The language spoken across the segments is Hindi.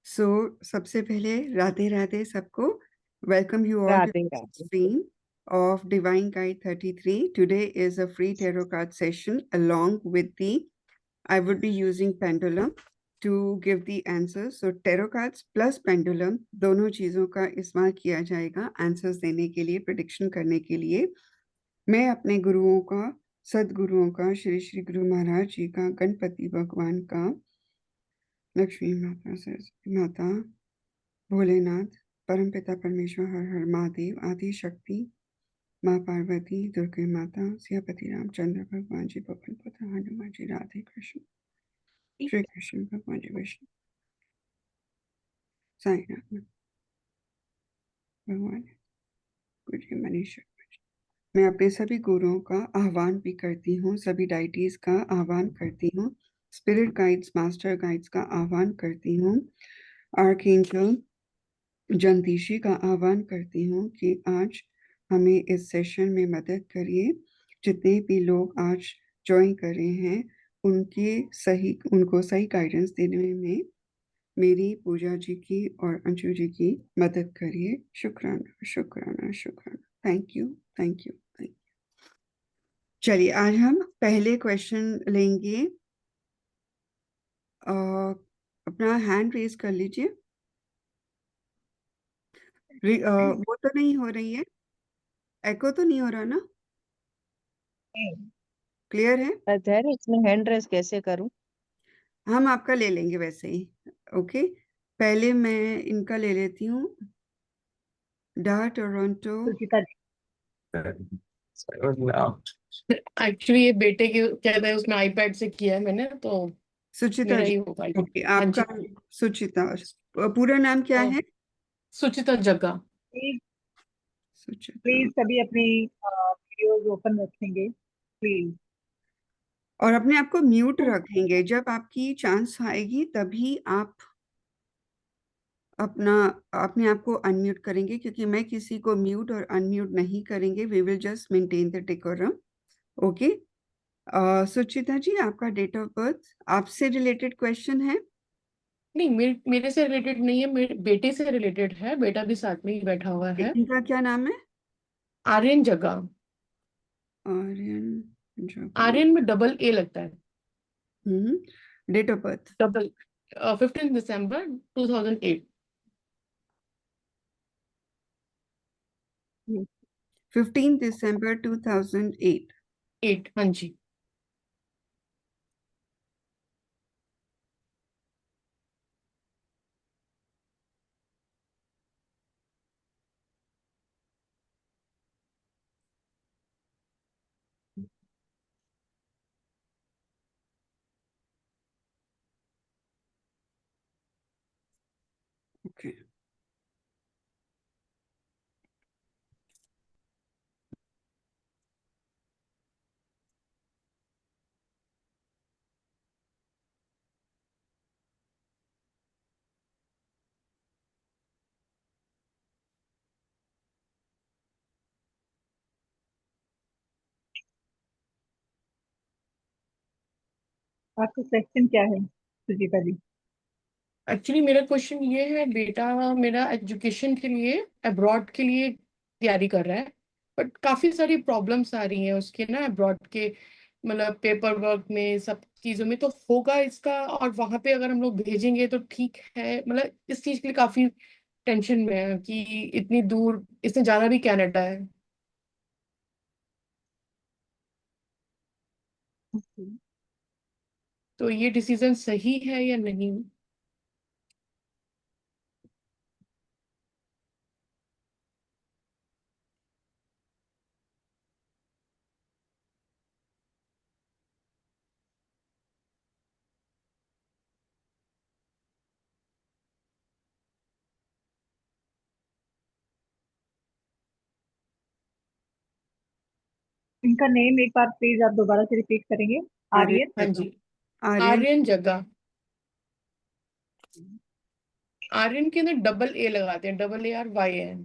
सो सबसे पहले राधे राधे सबको. Welcome you all to Radhe the Radhe. stream of Divine Guide 33. Today is a free tarot card session along with I would be using pendulum to give the answers. So tarot cards plus pendulum दोनों चीजों का इस्तेमाल किया जाएगा आंसर्स देने के लिए, प्रेडिक्शन करने के लिए. मैं अपने गुरुओं का, सदगुरुओं का, श्री श्री गुरु महाराज जी का, गणपति भगवान का, लक्ष्मी माता, सरस्वती माता, भोलेनाथ, परमपिता परमेश्वर, हर हर महादेव, आदि शक्ति, माँ पार्वती, दुर्गे माता, सियापति रामचंद्र भगवान जी, पवन पुत्र हनुमान जी, राधे कृष्ण, श्री कृष्ण भगवान जी, विष्णु, साई राम भगवान, गुरु जी, मनीष. मैं अपने सभी गुरुओं का आह्वान भी करती हूँ, सभी डाइटीज का आह्वान करती हूँ, स्पिरिट गाइड्स, मास्टर गाइड्स का आह्वान करती हूँ, आर्कएंजल जगदीशी का आह्वान करती हूँ कि आज हमें इस सेशन में मदद करिए. जितने भी लोग आज ज्वाइन कर रहे हैं उनको सही गाइडेंस देने में मेरी पूजा जी की और अंशु जी की मदद करिए. शुक्राना शुक्राना शुक्राना. Thank you thank you thank you. चलिए आज हम पहले क्वेश्चन लेंगे. अपना हैंड रेज कर लीजिए. वो तो नहीं हो रही है, एको तो नहीं हो रहा ना? क्लियर है? अधर इसमें हैंड रेस कैसे करूं? हम आपका ले लेंगे वैसे ही. ओके, पहले मैं इनका ले लेती हूँ. डा टोरंटो. सुचिता जी। एक्चुअली ये बेटे के कहता है उसमें आईपैड से किया है मैंने, तो सुचिता मेरा जी. ही होगा ये। ओके, हाँ आपका जी। सुचिता. पूरा नाम क्या अ, है? सुचिता जग्गा। Please Suchita. प्लीज सभी अपनी वीडियोस ओपन रखेंगे प्लीज। और अपने आप को म्यूट रखेंगे. जब आपकी चांस आएगी तभी आप अपना अपने आप को अनम्यूट करेंगे, क्योंकि मैं किसी को म्यूट और अनम्यूट नहीं करेंगे. We will just maintain the decorum. Okay. Suchita ji, आपका डेट ऑफ बर्थ आपसे रिलेटेड क्वेश्चन है? नहीं, मेरे से रिलेटेड नहीं है, मेरे बेटे से रिलेटेड है। बेटा भी साथ में ही बैठा हुआ है। इनका क्या नाम है? आर्यन जग्गा। आर्यन जगू. आर्यन में डबल ए लगता है। Date of birth? डबल 15 दिसंबर 2008। 15 दिसंबर 2008. 8, हाँ जी। ओके. आपका क्वेश्चन क्या है सुचिता जी? एक्चुअली मेरा क्वेश्चन ये है, बेटा मेरा एजुकेशन के लिए अब्रॉड के लिए तैयारी कर रहा है, बट काफी सारी प्रॉब्लम्स आ रही हैं उसके ना अब्रॉड के, मतलब पेपर वर्क में, सब चीजों में। तो होगा इसका, और वहां पे अगर हम लोग भेजेंगे तो ठीक है? मतलब इस चीज के लिए काफी टेंशन में है कि इतनी दूर इसने जाना भी कनाडा है। तो ये डिसीजन सही है या नहीं? इनका नेम एक बार प्लीज आप दोबारा से रिपीट करेंगे। आर्यन हाँ आर्यन जगू. जी। आर्यन. आर्यन जग्गा। आर्यन के अंदर डबल ए लगाते हैं, ARYN।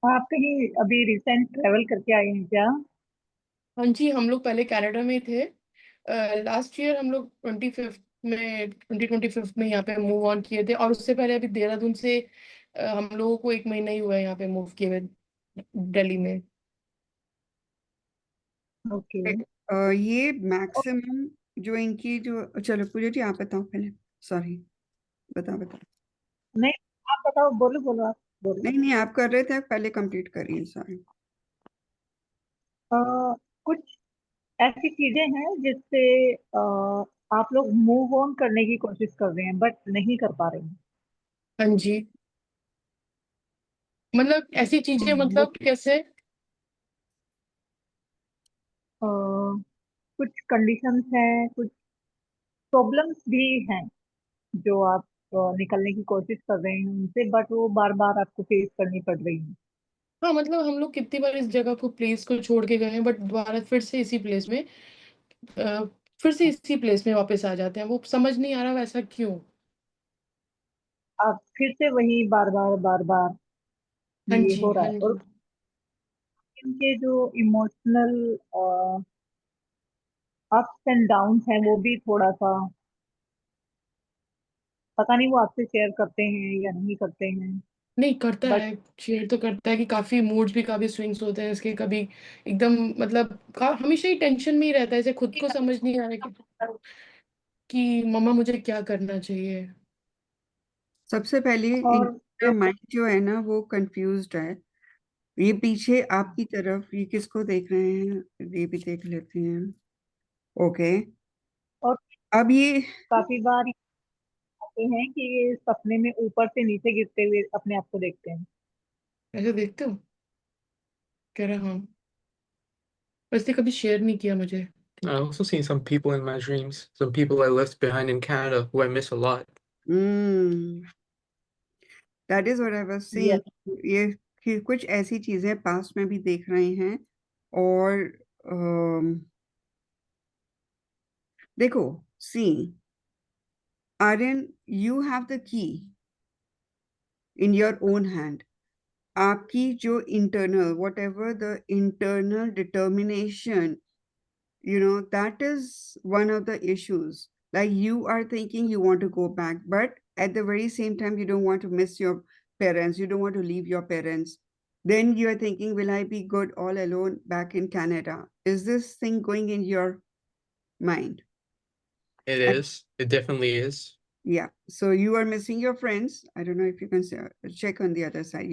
आप कहीं अभी रिसेंट ट्रेवल करके आए हैं क्या? हाँ जी, हम लोग पहले कनाडा में थे। लास्ट ईयर हम लोग 2025 में यहाँ पे मूव ऑन किए थे, और उससे पहले अभी देहरादून से हम लोगों को 1 महीना ही हुआ है यहाँ पे मूव किए हुए, दिल्ली में। ओके। ये मैक्सिमम जो इनकी जो, चलो पूजा जी आप बताओ पहले, सॉरी, बताओ। नहीं, आप बताओ, बोलो बोलो, आप बोलो। नहीं आप कर रहे थे, पहले कंप्लीट करिए, सॉरी। अ, कुछ ऐसी चीजें हैं जिससे आप लोग मूव ऑन करने की कोशिश कर रहे हैं बट नहीं कर पा रहे हैं। हाँ जी, मतलब ऐसी चीजें, वो मतलब कैसे? अ, कुछ कंडीशंस हैं, कुछ प्रॉब्लम्स भी हैं जो आप निकलने की कोशिश कर रहे हैं उनसे, बट वो बार बार आपको फेस करनी पड़ रही है। हाँ, मतलब हम लोग कितनी बार इस जगह को, प्लेस को छोड़ के गए हैं, बट दोबारा फिर से इसी प्लेस में, अ, फिर से इसी प्लेस में वापस आ जाते हैं। वो समझ नहीं आ रहा वैसा क्यों। आप फिर से वही बार बार हाँ ये जी, हो रहा हाँ है। और जी। इनके जो इमोशनल अप्स एंड डाउन्स हैं वो भी थोड़ा सा, पता नहीं वो आपसे शेयर करते हैं या नहीं करते हैं। नहीं करता बट है, शेयर तो करता है कि काफी मूड्स भी काफी स्विंग्स होते हैं इसके, कभी एकदम मतलब हमेशा ही टेंशन में ही रहता है, इसे खुद को समझ नहीं आ रहा कि मम्मा मुझे क्या करना चाहिए। सबसे पहले और इनका माइंड जो है ना वो कंफ्यूज्ड है। ये पीछे आपकी तरफ, ये किसको देख रहे हैं, ये भी देख लेते हैं। ओके, और अब ये काफी बार ये आते हैं कि ये सपने में ऊपर से नीचे गिरते हुए अपने आप को देखते हैं। ऐसे देखते हो? कह रहा हाँ, वैसे कभी शेयर नहीं किया मुझे। I also seen some people in my dreams, some people I left behind in Canada who I miss a lot. That is what I was Yes. Saying. ये कि कुछ ऐसी चीजें पास्ट में भी देख रहे हैं। और देखो, see Aryan, you have the key in your own hand. आपकी जो internal, whatever the internal determination, that is one of the issues. Like, you are thinking you want to go back, but at the very same time you don't want to miss your parents, you don't want to leave your parents. Then you are thinking, will I be good all alone back in Canada? Is this thing going in your mind? It And is. It definitely is. yeah, so you are missing your friends. I don't know if you can check on the other side.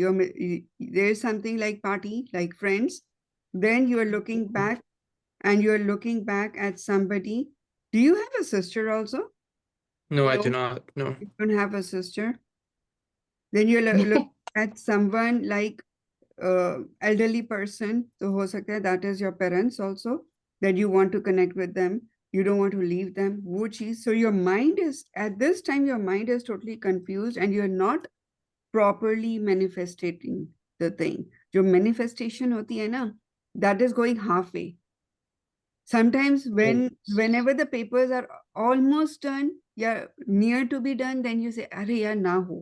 There's something like party, like friends. Then you are looking back, and you're looking back at somebody. Do you have a sister also? No, I No. do not. No. You don't have a sister? Then you're looking at someone like elderly person. So ho sakta hai that is your parents also, that you want to connect with them. You don't want to leave them. Wo cheez. So your mind is, at this time, your mind is totally confused and you're not properly manifesting the thing. Jo manifestation hoti hai na, that is going halfway. Sometimes whenever the papers are almost done, yeah, near to be done, then you say, "Arey yaar, na ho.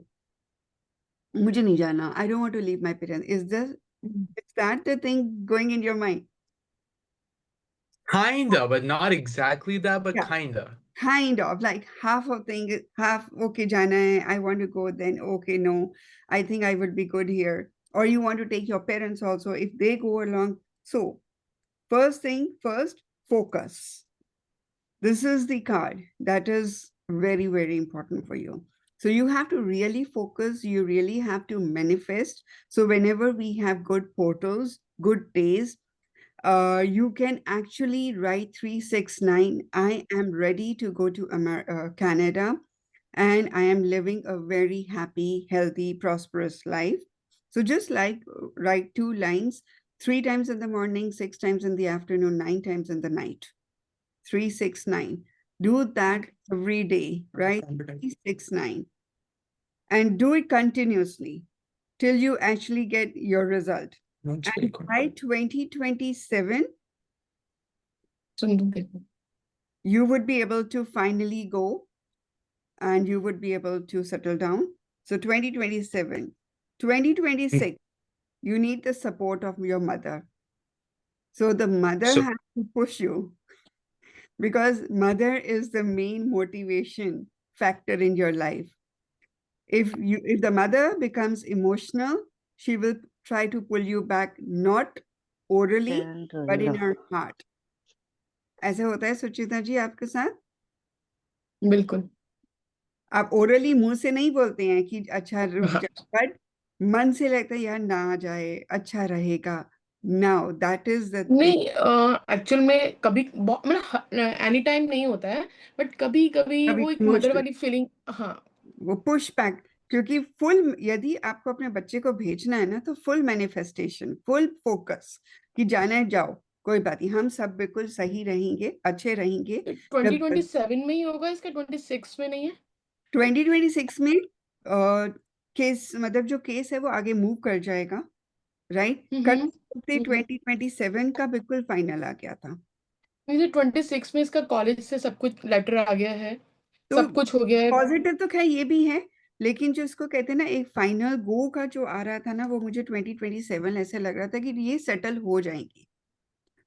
Mujhe nahi jana. I don't want to leave my parents." Is that the thing going in your mind? Kinda, but not exactly that, but Yeah, kinda. kind of like half of thing, half okay, jana hai, I want to go. Then okay, no, I think I would be good here. Or you want to take your parents also if they go along. So first thing first, focus. This is the card that is very, very important for you. So you have to really focus. You really have to manifest. So whenever we have good portals, good days, you can actually write 369. I am ready to go to Canada, and I am living a very happy, healthy, prosperous life. So just like write 2 lines, 3 times in the morning, 6 times in the afternoon, 9 times in the night. 369. Do that every day, right? 369. And do it continuously till you actually get your result. That's And pretty cool. by 2027, सुन देखो। you would be able to finally go and you would be able to settle down. So 2027, 2026, you need the support of your mother. So the mother So- has to push you, because mother is the main motivation factor in your life. If the mother becomes emotional, she will try to pull you back, not orally, but in her heart. ऐसा होता है सुचिता जी आपके साथ? बिल्कुल। आप ओरली मुंह से नहीं बोलते हैं कि अच्छा रुक हाँ। जा, बट मन से लगता है यार ना जाए, अच्छा रहेगा. नाउ दैट इज द नहीं, एक्चुअल में कभी मतलब एनी टाइम नहीं होता है, बट कभी कभी कभी वो एक मदर emotional. वाली फीलिंग। हाँ, वो पुश बैक, क्योंकि फुल यदि आपको अपने बच्चे को भेजना है ना, तो फुल मैनिफेस्टेशन, फुल फोकस कि जाना है जाओ, कोई बात नहीं, हम सब बिल्कुल सही रहेंगे, अच्छे रहेंगे. 2027 में ही होगा इसका, 26 में नहीं है? 2026 में केस, मतलब जो केस है वो आगे मूव कर जाएगा, राइट. कल से 2027 का बिल्कुल फाइनल आ गया था. मुझे 26 में इसका कॉलेज से सब कुछ लेटर आ गया है, तो सब कुछ हो गया है। पॉजिटिव तो खैर ये भी है, लेकिन जो इसको कहते हैं ना, एक फाइनल गो का जो आ रहा था ना, वो मुझे 2027 ऐसे लग रहा था कि ये सेटल हो जाएंगी.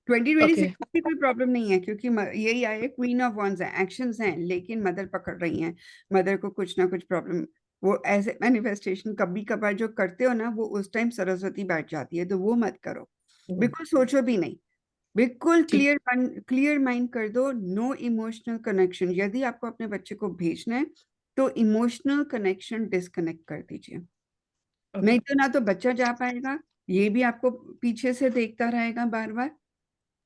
2026 में कोई प्रॉब्लम नहीं है, क्योंकि यही आए क्वीन ऑफ वॉन्ड्स है, एक्शंस हैं, लेकिन मदर पकड़ रही हैं. मदर को कुछ ना कुछ प्रॉब्लम, वो ऐसे मैनिफेस्टेशन कभी कभार जो करते हो ना, वो उस टाइम सरस्वती बैठ जाती है, तो वो मत करो, बिल्कुल सोचो भी नहीं, बिल्कुल क्लियर माइंड कर दो. No emotional connection. यदि आपको अपने बच्चे को भेजना है तो इमोशनल कनेक्शन डिस्कनेक्ट कर दीजिए. नहीं तो ना तो बच्चा जा पाएगा, ये भी आपको पीछे से देखता रहेगा बार बार,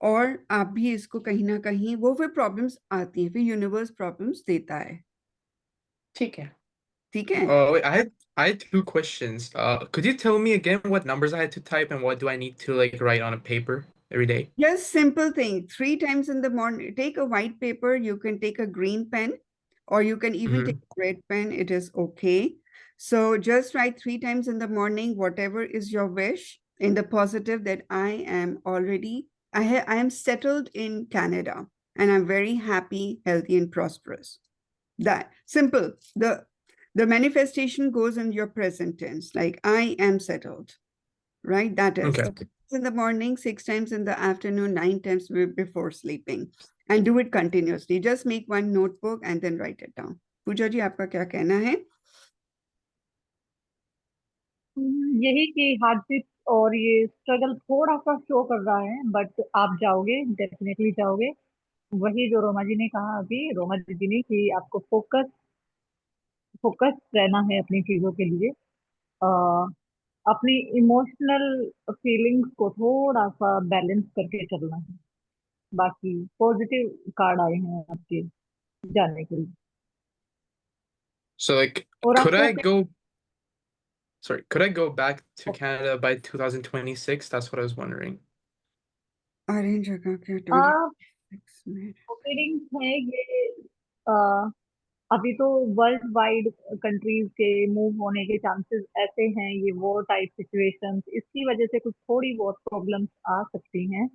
और आप भी इसको कहीं ना कहीं, वो फिर प्रॉब्लम्स आती हैं, फिर यूनिवर्स प्रॉब्लम्स देता है. ठीक है। ठीक है. Wait, I had two questions. Could you tell me again what numbers I had to type and what do I need to like write on a paper every day? Just simple thing. 3 times in the morning, take a white paper. You can take a green pen, or you can even take a red pen. It is okay. So just write 3 times in the morning, whatever is your wish, in the positive, that I am already, I am settled in Canada, and I'm very happy, healthy, and prosperous. That simple. The manifestation goes in your present tense, like I am settled, right? That is Okay. in the morning, 6 times in the afternoon, 9 times before sleeping, and do it continuously. Just make one notebook and then write it down. पूजा जी, आपका क्या कहना है? यही कि हार्डशिप और ये स्ट्रगल थोड़ा सा शो कर रहा है, बट आप जाओगे, डेफिनेटली जाओगे. वही जो रोमा जी ने कहा अभी, रोमा दीदी ने, कि आपको फोकस रहना है अपनी चीजों के लिए. अ, अपनी इमोशनल फीलिंग्स को थोड़ा सा बैलेंस करके चलना है. बाकी पॉजिटिव कार्ड आए हैं आपके जाने के लिए. So like, और could I आपको go back to Canada by 2026? That's what I was wondering. Orange जगह क्या आप 26 में? फीलिंग्स है ये. अ, अभी तो वर्ल्ड वाइड कंट्रीज के मूव होने के चांसेस ऐसे हैं, ये वॉर टाइप सिचुएशंस, इसकी वजह से कुछ थोड़ी बहुत प्रॉब्लम्स आ सकती हैं,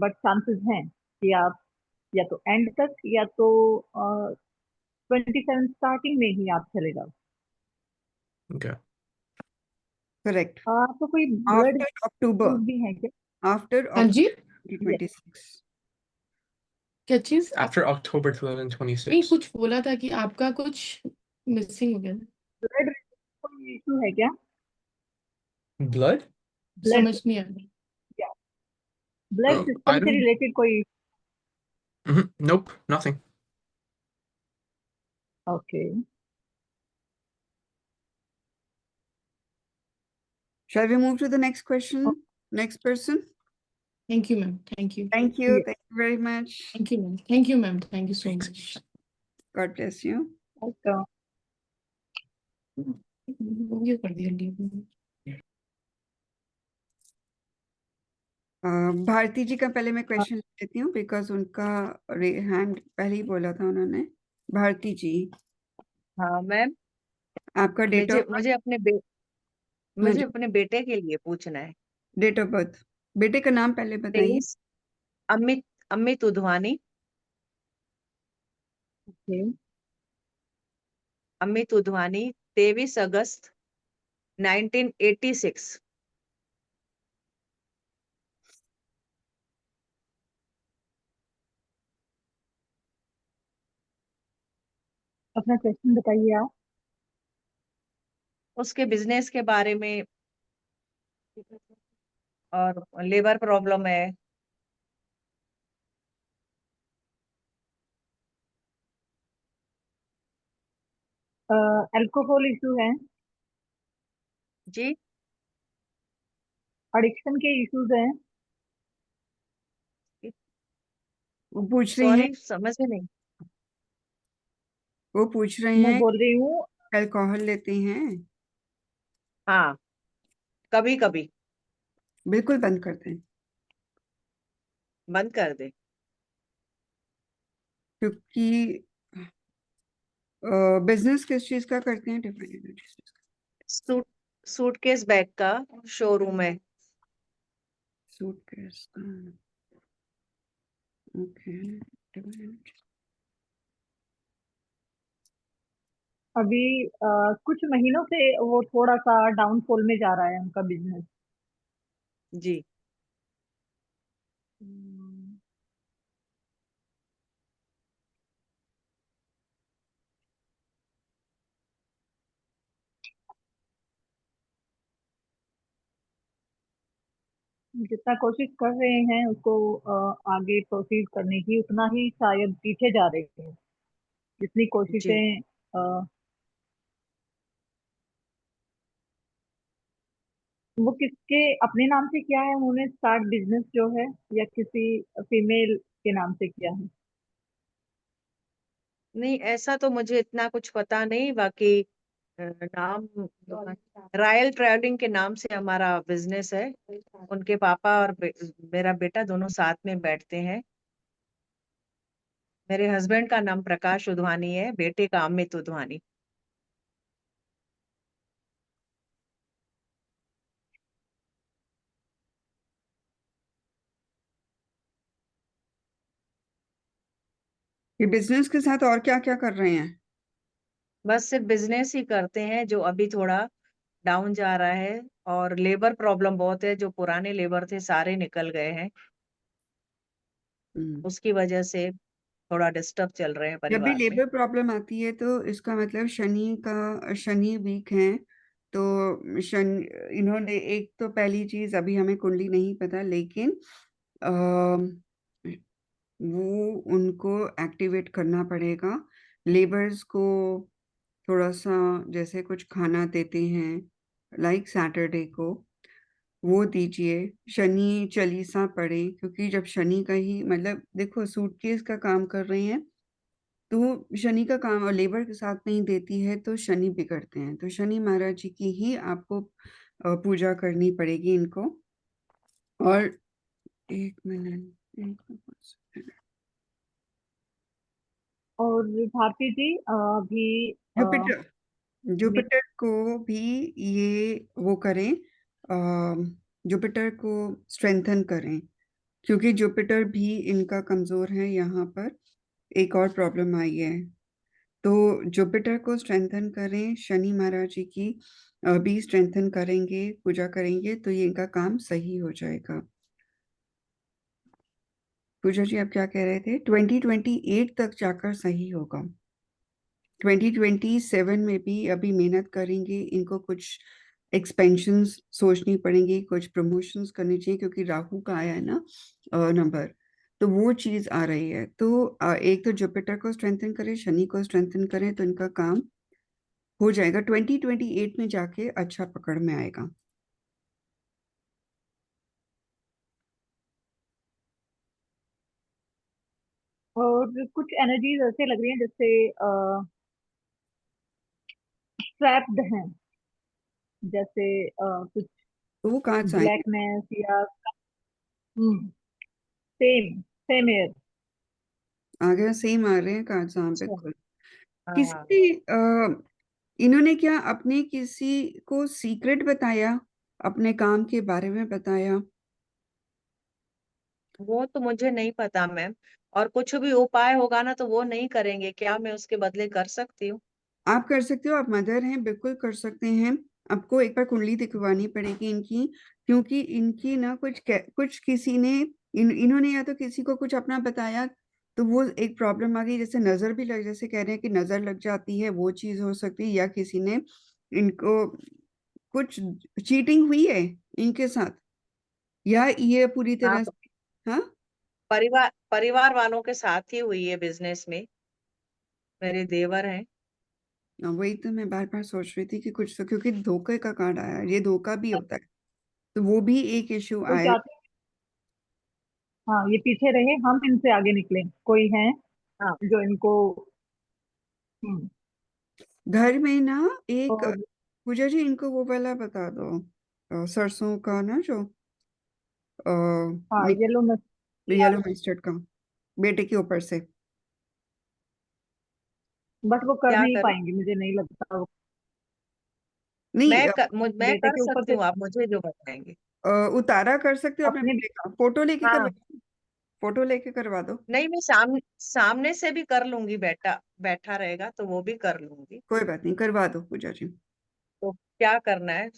बट चांसेस हैं कि आप या तो एंड तक या तो 27 स्टार्टिंग में ही आप चले जाओ. Okay. Correct. आपको कोई ब्लड After October. भी है क्या? After हाँ जी, October 2026. क्या चीज? After October नहीं, 2026. कुछ बोला था कि आपका कुछ मिसिंग हो गया। ब्लड कोई इशू है क्या? Blood? ब्लड, समझ नहीं आ रहा। ब्लड I सिस्टम से don't. रिलेटेड कोई? Nope, nothing. Okay. Shall we move to the next question? Next person. Thank you ma'am, thank you, Thank you. Thank you very much. Thank you ma'am, thank you ma'am, thank you so much. God bless you. ये कर दिया। भारती जी का पहले मैं क्वेश्चन लेती हूँ, बिकॉज उनका हैंड पहले ही बोला था उन्होंने. भारती जी, हाँ मैम, आपका डेट ऑफ मुझे अपने बेटे के लिए पूछना है. डेट ऑफ बर्थ, बेटे का नाम पहले बताइए. 23 अमित अमित उधवानी. ओके. अमित उधवानी 23 अगस्त 1986. अपना क्वेश्चन बताइए आप। उसके बिजनेस के बारे में और लेबर प्रॉब्लम है। अल्कोहल इशू है, जी एडिक्शन के इश्यूज हैं। वो पूछ रही हैं, सॉरी समझ में नहीं। वो पूछ रहे मैं हैं बोल रही हूँ अल्कोहल लेते हैं? हाँ कभी कभी। बिल्कुल बंद कर दें, बंद कर दे। क्योंकि बिजनेस किस चीज का करते हैं? डिफरेंट एनर्जीज का। सूट सूटकेस बैग का शोरूम है। सूटकेस का, ओके। अभी कुछ महीनों से वो थोड़ा सा डाउनफॉल में जा रहा है उनका बिजनेस। जी जितना कोशिश कर रहे हैं उसको आगे प्रोसीड करने की, उतना ही शायद पीछे जा रहे हैं। जितनी जी कोशिशें वो किसके अपने नाम से किया है उन्होंने स्टार्ट बिजनेस जो है, या किसी फीमेल के नाम से किया है? नहीं ऐसा तो मुझे इतना कुछ पता नहीं। बाकी नाम रॉयल ट्रैवलिंग के नाम से हमारा बिजनेस है। उनके पापा और मेरा बेटा दोनों साथ में बैठते हैं। मेरे हस्बैंड का नाम प्रकाश उधवानी है, बेटे का अमित उधवानी। ये बिजनेस के साथ और क्या क्या कर रहे हैं? बस सिर्फ बिजनेस ही करते हैं जो अभी थोड़ा डाउन जा रहा है। और लेबर प्रॉब्लम बहुत है, जो पुराने लेबर थे सारे निकल गए हैं। हम्म। उसकी वजह से थोड़ा डिस्टर्ब चल रहे हैं जब भी परिवार में। लेबर प्रॉब्लम आती है तो इसका मतलब शनि वीक है। तो शनि, इन्होंने एक तो पहली चीज, अभी हमें कुंडली नहीं पता, लेकिन वो उनको एक्टिवेट करना पड़ेगा। लेबर्स को थोड़ा सा जैसे कुछ खाना देते हैं, लाइक सैटरडे को वो दीजिए। शनि चालीसा पढ़े, क्योंकि जब शनि का ही मतलब, देखो सूटकेस का काम कर रहे हैं तो शनि का काम और लेबर के साथ नहीं देती है तो शनि बिगड़ते हैं। तो शनि महाराज जी की ही आपको पूजा करनी पड़ेगी इनको। और एक मिनट, और भारती जी अभी जुपिटर, मे- जुपिटर को भी ये वो करें, जुपिटर को स्ट्रेंथन करें, क्योंकि जुपिटर भी इनका कमजोर है। यहाँ पर एक और प्रॉब्लम आई है, तो जुपिटर को स्ट्रेंथन करें। शनि महाराज जी की भी स्ट्रेंथन करेंगे, पूजा करेंगे तो ये इनका काम सही हो जाएगा। पूजा जी आप क्या कह रहे थे? 2028 तक जाकर सही होगा। 2027 में भी अभी मेहनत करेंगे, इनको कुछ एक्सपेंशंस सोचनी पड़ेंगी, कुछ प्रमोशंस करनी चाहिए, क्योंकि राहु का आया है ना नंबर, तो वो चीज आ रही है। तो एक तो जुपिटर को स्ट्रेंथन करें, शनि को स्ट्रेंथन करें तो इनका काम हो जाएगा। 2028 में जाके अच्छा पकड़ में आएगा। और कुछ एनर्जीज ऐसे लग रही हैं जैसे ट्रैप्ड हैं, जैसे कुछ तो वो कहाँ से आएंगे? ब्लैकनेस या सेम सेम एयर। आ गया, सेम आ रहे हैं कार्ड्स, हाँ अच्छा बिल्कुल। हाँ किसी इन्होंने क्या अपने किसी को सीक्रेट बताया, अपने काम के बारे में बताया? वो तो मुझे नहीं पता मैम। और कुछ भी उपाय होगा ना तो वो नहीं करेंगे क्या? मैं उसके बदले कर सकती हूँ? आप कर सकते हो, आप मदर हैं, बिल्कुल कर सकते हैं। आपको एक बार कुंडली दिखवानी पड़ेगी इनकी, क्योंकि इनकी ना कुछ किसी ने इन्होंने या तो किसी को कुछ अपना बताया, तो वो एक प्रॉब्लम आ गई, जैसे नजर भी लग, जैसे कह रहे हैं कि नजर लग जाती है, वो चीज हो सकती है, या किसी ने इनको कुछ चीटिंग हुई है इनके साथ, या ये पूरी हाँ, तरह से। हाँ, परिवार वालों के साथ ही हुई है बिजनेस में, मेरे देवर हैं। वही तो मैं बार बार सोच रही थी कि कुछ तो, क्योंकि धोखे का कार्ड आया, ये धोखा भी होता है, तो वो भी एक इश्यू कोई आया। चाहते हैं, हाँ ये पीछे रहे, हम इनसे आगे निकले, कोई है हाँ, जो इनको। हम्म। घर में ना एक, और पूजा जी इनको वो वाला बता दो, सरसों का ना जो हाँ, येलो येलो मस्टर्ड का, बेटे के ऊपर से। बट वो कर क्या नहीं करूं? पाएंगे, मुझे नहीं लगता वो नहीं, मैं बेटे कर के ऊपर सकती से हूँ, आप मुझे जो बताएंगे। उतारा कर सकते हो अपने अपने। बेटे का, फोटो लेके करवा, हाँ, फोटो लेके करवा दो। नहीं मैं सामने से भी कर लूंगी, बैठा रहेगा तो वो भी कर लूंगी। कोई बात नहीं, करवा दो पूजा जी। तो क्या करना है?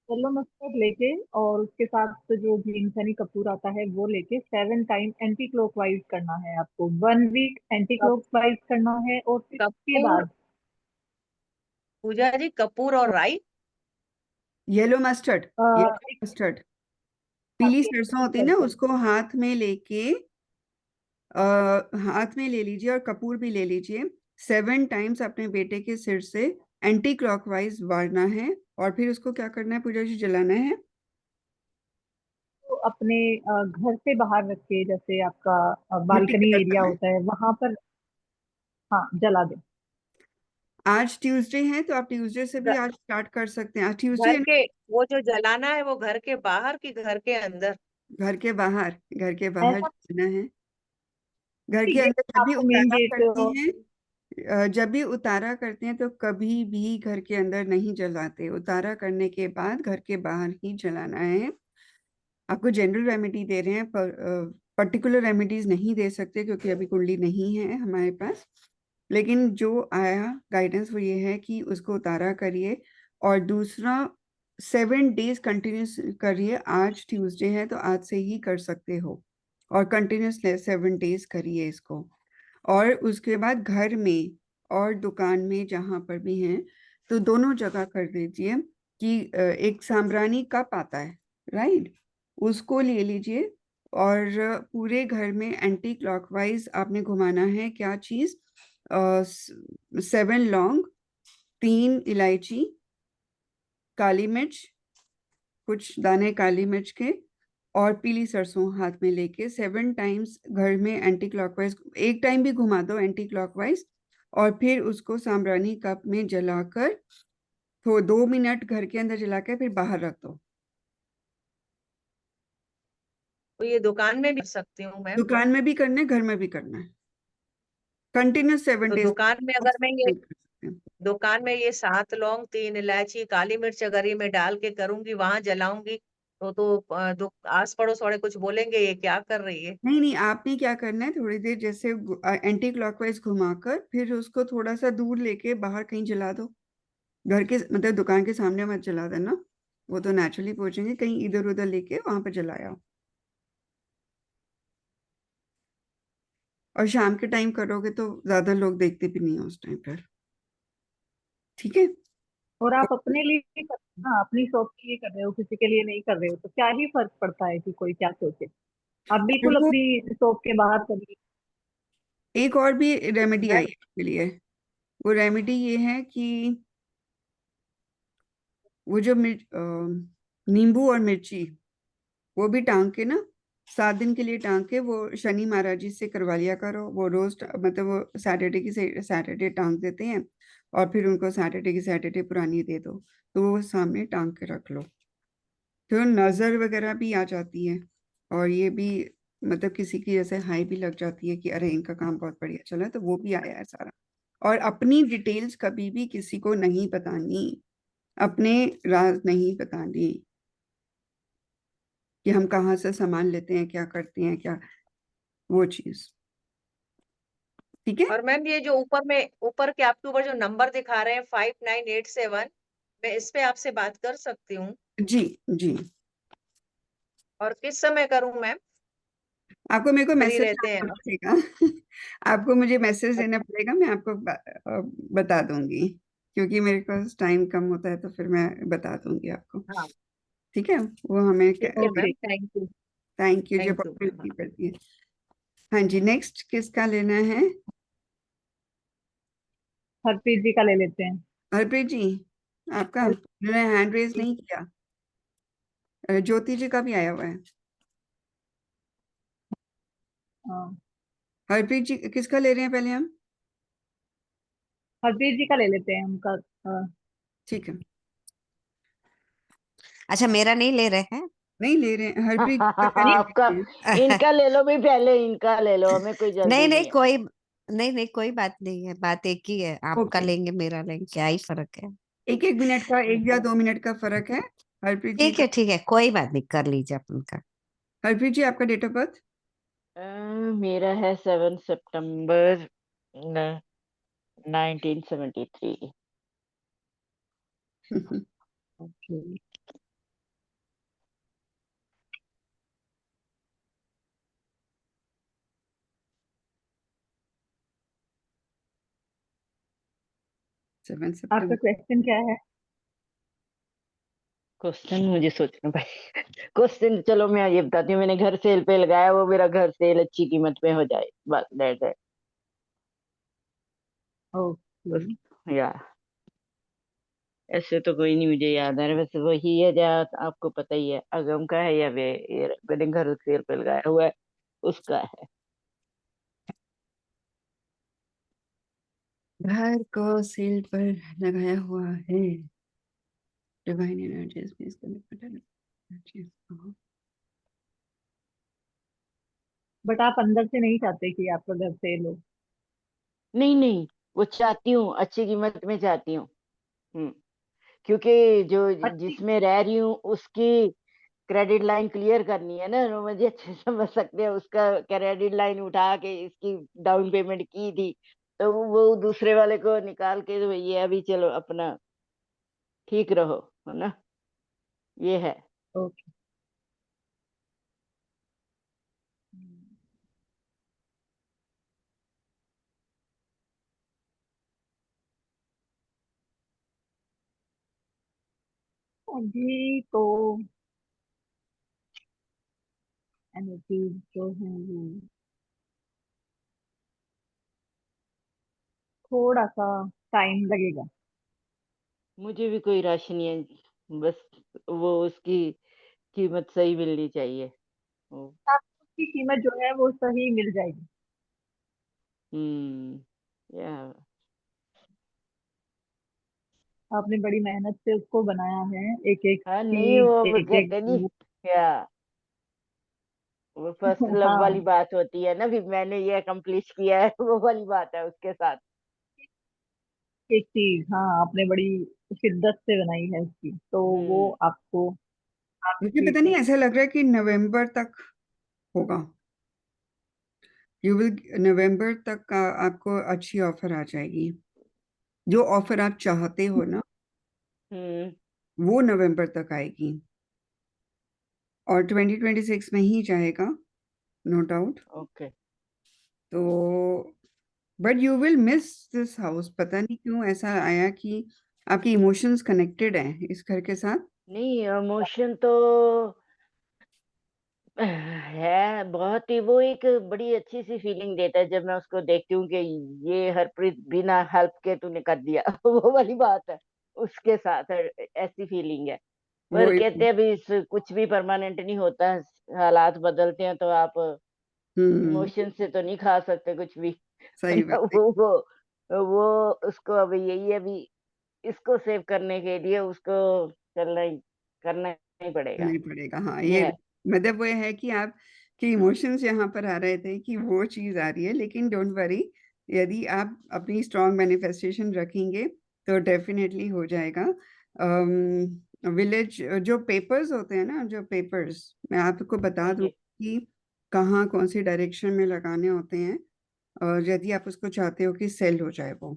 येलो मस्टर्ड लेके, और उसके साथ तो जो ग्रीन सनी कपूर आता है वो लेके 7 टाइम एंटी क्लॉकवाइज करना है आपको, 1 वीक एंटी कप, क्लॉकवाइज करना है, और फिर उसके कपूर, बाद पूजा जी, कपूर और राई। येलो मस्टर्ड, येलो एक मस्टर्ड, पीली आपके सरसों होती है ना, सरसों। उसको हाथ में लेके, हाथ में ले लीजिए, और कपूर भी ले लीजिए। 7 टाइम्स अपने बेटे के सिर से एंटी क्लॉकवाइज वारना है, और फिर उसको क्या करना है पूजा जी, जलाना है। तो अपने घर से बाहर रख के, जैसे आपका मिट्टी के बालकनी एरिया बर्तन में। होता है वहां पर, हाँ जला दें। आज ट्यूसडे है, तो आप ट्यूसडे से भी घ- आज स्टार्ट कर सकते हैं, आज ट्यूसडे घर है ना। के, वो जो जलाना है वो घर के बाहर कि घर के अंदर? घर के बाहर, घर के बाहर ऐसा जलाना है। घर के ये अंदर जब भी आपको मेन उतारा गेट। करते हैं, जब भी उतारा करते हैं तो कभी भी घर के अंदर नहीं जलाते, उतारा करने के बाद घर के बाहर ही जलाना है। आपको जनरल रेमेडी दे रहे हैं, पर पर्टिकुलर रेमेडीज नहीं दे सकते, क्योंकि अभी कुंडली नहीं है हमारे पास। लेकिन जो आया गाइडेंस वो ये है कि उसको उतारा करिए, और दूसरा 7 डेज कंटिन्यूस करिए। आज ट्यूसडे है तो आज से ही कर सकते हो, और कंटिन्यूस 7 डेज करिए इसको। और उसके बाद घर में और दुकान में जहां पर भी हैं, तो दोनों जगह कर दीजिए कि एक सांब्रानी कप आता है, राइट, उसको ले लीजिए, और पूरे घर में एंटी क्लॉकवाइज आपने घुमाना है। क्या चीज? 7 लौंग, 3 इलायची, काली मिर्च, कुछ दाने काली मिर्च के, और पीली सरसों हाथ में लेके 7 टाइम्स घर में एंटी क्लॉकवाइज, एक टाइम भी घुमा दो एंटी क्लॉकवाइज, और फिर उसको सांब्रानी कप में जलाकर, तो 2 मिनट घर के अंदर जलाकर फिर बाहर रख दो। तो ये दुकान में भी कर सकती हूँ मैम? दुकान में भी करना है, घर में भी करना है, कंटिन्यूस 7 डेज। दुकान में ये 7 लौंग, 3 इलायची, काली मिर्च अगर ये मैं डाल के करूंगी, वहां जलाऊंगी, आस पड़ोस वाले कुछ बोलेंगे ये क्या कर रही है? नहीं नहीं, आपने क्या करना है, थोड़ी देर जैसे एंटी क्लॉकवाइज घुमाकर फिर उसको थोड़ा सा दूर लेके बाहर कहीं जला दो। घर के मतलब दुकान के सामने मत जला देना, वो तो नेचुरली पहुंचेंगे, कहीं इधर उधर लेके वहां पर जलाया। और शाम के टाइम करोगे तो ज्यादा लोग देखते भी नहीं है उस टाइम पर, ठीक है। और आप अपने लिए ही हाँ, अपनी शौक के लिए कर रहे हो, किसी के लिए नहीं कर रहे हो, तो क्या ही फर्क पड़ता है कि कोई क्या सोचे। आप और बिल्कुल वो अपनी शौक के बाहर करिए। एक और भी रेमेडी मैं आई है आपके लिए। वो रेमेडी ये है कि वो जो नींबू और मिर्ची, वो भी टांग के ना, 7 दिन के लिए टांग के, वो शनि महाराज जी से करवा लिया करो। वो रोज मतलब वो सैटरडे की सैटरडे टांग देते हैं, और फिर उनको सैटरडे की सैटरडे पुरानी दे दो, तो वो सामने टांग के रख लो। तो नजर वगैरह भी आ जाती है, और ये भी मतलब किसी की जैसे हाई भी लग जाती है कि अरे इनका काम बहुत बढ़िया चला, तो वो भी आया है सारा। और अपनी डिटेल्स कभी भी किसी को नहीं बतानी, अपने राज नहीं बतानी, कि हम कहाँ से सामान लेते हैं, क्या करते हैं, क्या, वो चीज, ठीक है। और मैम ये जो ऊपर के आपके ऊपर जो नंबर दिखा रहे हैं 5987, मैं इस पे आपसे बात कर सकती हूँ? जी जी, और किस समय करूँ मैम? आपको मेरे को फ्री मैसेज रहते हैं करना ना। पड़ेगा। आपको मुझे मैसेज देना पड़ेगा, मैं आपको बता दूंगी, क्योंकि मेरे पास टाइम कम होता है तो फिर मैं बता दूंगी आपको। हाँ ठीक है, वो हमें ठीक है okay. Ma'am, thank you. Thank you जो थैंक यू मैम। अपॉर्चुनिटी करती है। हाँ जी, नेक्स्ट किसका लेना है? हरप्रीत जी का ले लेते हैं। हरप्रीत जी, आपका उन्होंने हैंड रेज नहीं किया। ज्योति जी का भी आया हुआ है। हाँ, हरप्रीत जी किसका ले रहे हैं पहले हम? हरप्रीत जी का ले लेते हैं उनका। ठीक है, अच्छा मेरा नहीं ले रहे हैं? नहीं ले रहे हैं, हरप्रीत जी का पहले आपका लेते हैं। इनका ले लो भी, पहले इनका ले लो, हमें कोई नहीं जल्दी नहीं नहीं है। कोई नहीं नहीं कोई बात नहीं है, बात एक ही है, आपका ओके, लेंगे मेरा लेंगे, क्या ही फर्क है। एक एक मिनट का, 1 या 2 मिनट का फर्क है। हरप्रीत जी का, ठीक है कोई बात नहीं, कर लीजिए अपन का। हरप्रीत जी आपका डेट ऑफ बर्थ? अ, मेरा है 7 सितंबर 1973। ओके। 7 आपका सितंबर। क्वेश्चन क्या है? क्वेश्चन मुझे सोचना भाई। क्वेश्चन चलो मैं ये बताती हूँ, मैंने घर सेल पे लगाया, वो मेरा घर सेल अच्छी कीमत में हो जाए, बस दैट्स इट। ओके। या ऐसे तो कोई नहीं मुझे याद आ रहा, वैसे वही है जहाँ आपको पता ही है, अगम का है या वे ये मैंने घर सेल पे लगाया हुआ है, उसका है। घर को सेल पर लगाया हुआ है। Divine energies please connect. But आप अंदर से नहीं चाहते कि आपका घर सेल हो? नहीं नहीं, वो चाहती हूँ, अच्छी कीमत में चाहती हूँ। क्योंकि जो अच्छी। जिसमें रह रही हूँ उसकी क्रेडिट लाइन क्लियर करनी है ना, तो मुझे अच्छे समझ सकते हैं, उसका क्रेडिट लाइन उठा के इसकी डाउन पेमेंट की थी, तो वो दूसरे वाले को निकाल के, तो ये अभी चलो अपना ठीक रहो, है ना, ये है। ओके। अभी तो एनर्जी जो है वो थोड़ा सा टाइम लगेगा। मुझे भी कोई रश नहीं है, बस वो उसकी कीमत सही मिलनी चाहिए। ओ, आपको उसकी कीमत जो है वो सही मिल जाएगी। या आपने बड़ी मेहनत से उसको बनाया है, एक एक हाँ नहीं, वो चीज, एक एक। कहते नहीं, या वो फर्स्ट लव वाली हाँ, बात होती है ना, फिर मैंने ये अकम्प्लिश किया है, वो वाली बात है उसके साथ। एक चीज, हाँ आपने बड़ी शिद्दत से बनाई है उसकी, तो वो हम्म आपको मुझे आपकी। पता नहीं, ऐसा लग रहा है कि नवंबर तक होगा। यू विल, नवंबर तक का आपको अच्छी ऑफर आ जाएगी। जो ऑफर आप चाहते हो ना, हम्म वो नवंबर तक आएगी, और 2026 में ही जाएगा, नो डाउट। ओके। तो but you will miss this house, पता नहीं क्यों ऐसा आया कि आपकी इमोशंस कनेक्टेड हैं इस घर के साथ। नहीं, इमोशन तो है बहुत ही, वो एक बड़ी अच्छी सी फीलिंग देता है जब मैं उसको देखती हूँ कि ये हरप्रीत बिना हेल्प के तूने कर दिया। वो वाली बात है, उसके साथ ऐसी फीलिंग है। वो पर कहते हैं अभी कुछ भी परमानेंट नहीं होता, हालात बदलते हैं, तो आप हम्म, इमोशन से तो नहीं खा सकते कुछ भी। है सही ना, बात है। वो उसको अभी यही है, अभी इसको सेव करने के लिए उसको चलना ही करना ही पड़ेगा। नहीं पड़ेगा, हाँ, ये ये है। मतलब वो है कि आप के इमोशंस यहाँ पर आ रहे थे कि वो चीज आ रही है, लेकिन डोंट वरी, यदि आप अपनी स्ट्रॉन्ग मैनिफेस्टेशन रखेंगे तो डेफिनेटली हो जाएगा। विलेज जो पेपर्स होते हैं ना, जो पेपर्स मैं आपको बता हाँ दूं जी। कि कहाँ कौन सी डायरेक्शन में लगाने होते हैं, और यदि आप उसको चाहते हो कि सेल हो जाए, वो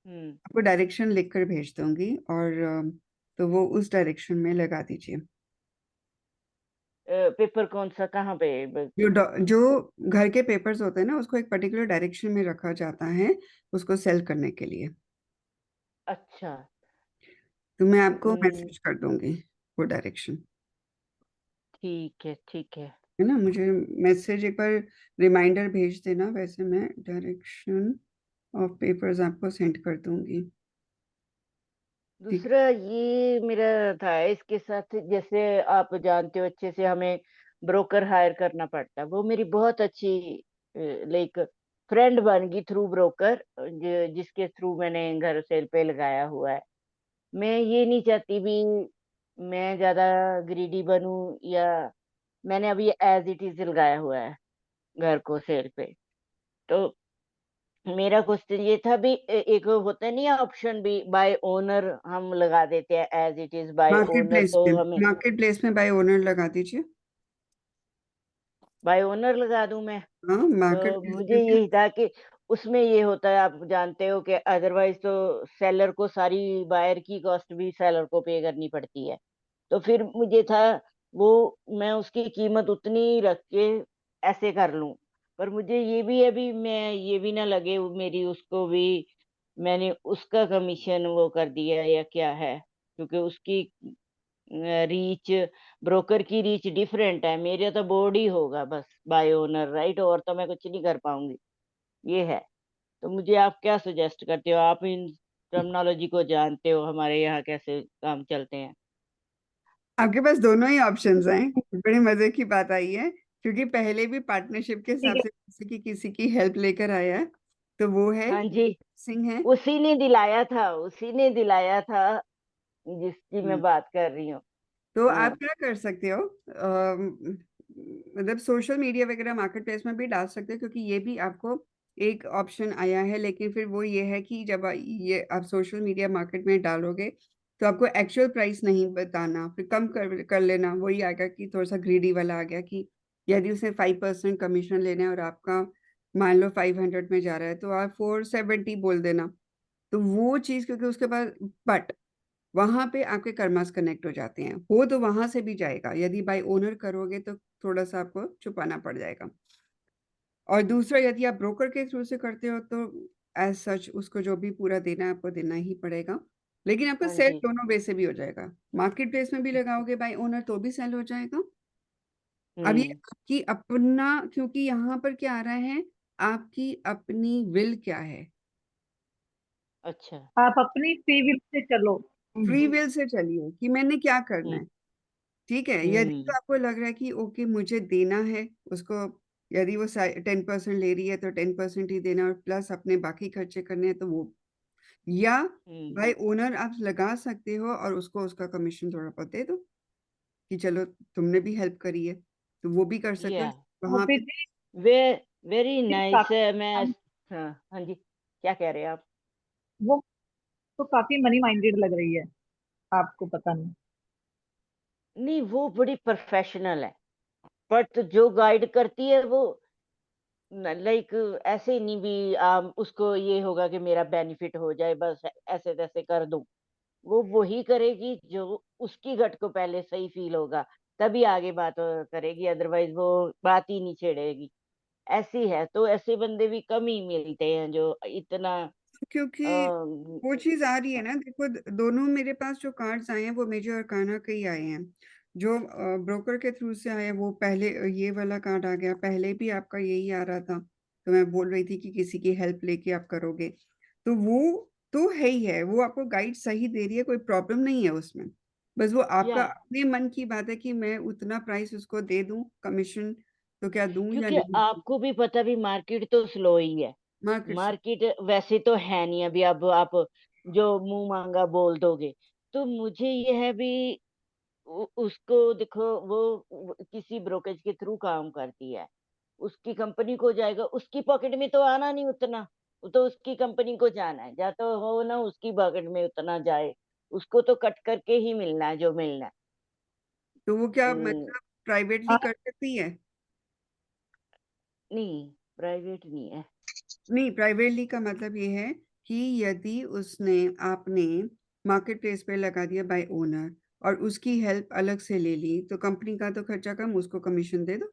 हम्म आपको डायरेक्शन लिख कर भेज दूंगी, और तो वो उस डायरेक्शन में लगा दीजिए। पेपर कौन सा, कहाँ पे? जो घर के पेपर्स होते हैं ना, उसको एक पर्टिकुलर डायरेक्शन में रखा जाता है उसको सेल करने के लिए। अच्छा। तो मैं आपको हम्म, मैसेज कर दूंगी वो डायरेक्शन, ठीक है, ठीक है। है ना। मुझे मैसेज एक बार रिमाइंडर भेज देना, वैसे मैं डायरेक्शन ऑफ पेपर्स आपको सेंड कर दूंगी। ठीक। दूसरा ये मेरा था इसके साथ, जैसे आप जानते हो अच्छे से, हमें ब्रोकर हायर करना पड़ता है। वो मेरी बहुत अच्छी लाइक फ्रेंड बन गई थ्रू ब्रोकर, जिसके थ्रू मैंने घर सेल पे लगाया हुआ है। मैं ये नहीं चाहती भी मैं ज्यादा ग्रीडी बनूं, या मैंने अभी एज इट इज लगाया हुआ है घर को सेल पे। तो मेरा क्वेश्चन ये था भी, एक होता नहीं है ऑप्शन भी, बाय ओनर हम लगा देते हैं, as it is by owner, तो हमें मार्केट प्लेस में बाय ओनर लगा दीजिए। बाय ओनर लगा दूं मैं? हाँ, मार्केट तो प्लेस मुझे में भी। यही था कि उसमें ये होता है, आप जानते हो कि अदरवाइज तो सेलर को सारी बायर की कॉस्ट भी सेलर को पे करनी पड़ती है। तो फिर मुझे था वो, मैं उसकी कीमत उतनी रख के ऐसे कर लूं। पर मुझे ये भी है भी, मैं ये भी ना लगे मेरी उसको भी मैंने उसका कमीशन वो कर दिया या क्या है, क्योंकि उसकी रीच, ब्रोकर की रीच डिफरेंट है। मेरे तो बोर्ड ही होगा बस बाय ओनर, राइट, और तो मैं कुछ नहीं कर पाऊंगी, ये है। तो मुझे आप क्या सजेस्ट करते हो? आप इन टर्मिनोलॉजी को जानते हो, हमारे यहाँ कैसे काम चलते हैं। आपके पास दोनों ही ऑप्शंस हैं। बड़े मजे की बात आई है, क्योंकि पहले भी पार्टनरशिप के ठीक हिसाब है। से किसी की हेल्प लेकर आया है, तो वो है हाँ जी, सिंह है। उसी ने दिलाया था, उसी ने दिलाया था जिसकी मैं हम्म। बात कर रही हूँ। तो आप हाँ क्या कर सकते हो, मतलब सोशल मीडिया वगैरह मार्केट प्लेस में भी डाल सकते हो, क्योंकि ये भी आपको एक ऑप्शन आया है। लेकिन फिर वो ये है कि जब ये आप सोशल मीडिया मार्केट में डालोगे, तो आपको एक्चुअल प्राइस नहीं बताना, फिर कम कर लेना। वही आएगा कि थोड़ा सा ग्रीडी वाला आ गया कि यदि उसे 5% कमीशन लेना है और आपका मान लो 500 में जा रहा है, तो आप 470 बोल देना। तो वो चीज, क्योंकि उसके बाद बट वहां पे आपके कर्मास कनेक्ट हो जाते हैं, हो तो वहां से भी जाएगा। यदि बाय ओनर करोगे तो थोड़ा सा आपको छुपाना पड़ जाएगा। और दूसरा, यदि आप ब्रोकर के थ्रू से करते हो, तो एज सच उसको जो भी पूरा देना है आपको देना ही पड़ेगा। लेकिन आपका हाँ सेल जी। दोनों वे से भी हो जाएगा। मार्केट प्लेस में भी लगाओगे बाय ओनर तो भी सेल हो जाएगा। अब ये हम्म। आपकी अपना, क्योंकि यहाँ पर क्या आ रहा है, आपकी अपनी विल क्या है। अच्छा। आप अपनी फ्री विल से चलो। फ्री विल से चलिए कि मैंने क्या करना हम्म। है। ठीक है, यदि तो हम्म। आपको लग रहा है कि ओके मुझे देना है उसको, यदि वो 10% ले रही है तो 10% ही देना, और प्लस अपने बाकी खर्चे करने हैं तो वो, या हम्म। भाई ओनर आप लगा सकते हो और उसको उसका कमीशन थोड़ा बहुत दे दो कि चलो तुमने भी हेल्प करी है, तो वो भी कर सकते या हो वहां अभी पे। भी वे वेरी भी नाइस काफी है। मैं हम हाँ हाँ जी, क्या कह रहे हैं आप? वो तो काफी मनी माइंडेड लग रही है, आपको पता नहीं। नहीं, वो बड़ी प्रोफेशनल है, बट जो गाइड करती है वो लाइक ऐसे नहीं भी उसको ये होगा कि मेरा बेनिफिट हो जाए, बस ऐसे तैसे कर दूं। वो वही करेगी जो उसकी गट को पहले सही फील होगा, तभी आगे बात करेगी, अदरवाइज वो बात ही नहीं छेड़ेगी। ऐसी है, तो ऐसे बंदे भी कम ही मिलते हैं जो इतना क्योंकि वो चीज आ रही है ना, देखो दोनों मेरे पास जो कार्ड्स आए हैं वो मेजर अरकाना के ही आए हैं। जो ब्रोकर के थ्रू से आया वो पहले ये वाला कार्ड आ गया, पहले भी आपका यही आ रहा था। तो मैं बोल रही थी कि किसी की हेल्प लेके आप करोगे, तो वो तो है ही है, वो आपको गाइड सही दे रही है, कोई प्रॉब्लम नहीं है उसमें। बस वो आपका या अपने मन की बात है कि मैं उतना प्राइस उसको दे दूं कमीशन, तो क्या दूं या क्योंकि नहीं दूं। आपको भी पता भी मार्केट तो स्लो ही है। मार्केट से मार्केट वैसे तो है नहीं अभी, अब आप जो मुंह मांगा बोल दोगे। तो मुझे ये है भी, उसको देखो, वो किसी ब्रोकरेज के थ्रू काम करती है, उसकी कंपनी को जाएगा, उसकी पॉकेट में तो आना नहीं उतना, वो तो उसकी कंपनी को जाना है, या तो हो ना उसकी पॉकेट में उतना जाए, उसको तो कट करके ही मिलना है जो मिलना है। तो वो क्या हम्म, मतलब प्राइवेटली कर सकती है। नहीं, प्राइवेट नहीं है। नहीं, प्राइवेटली का मतलब ये है कि यदि उसने आपने मार्केट प्लेस पे लगा दिया बाय ओनर, और उसकी हेल्प अलग से ले ली, तो कंपनी का तो खर्चा कम, उसको कमीशन दे दो,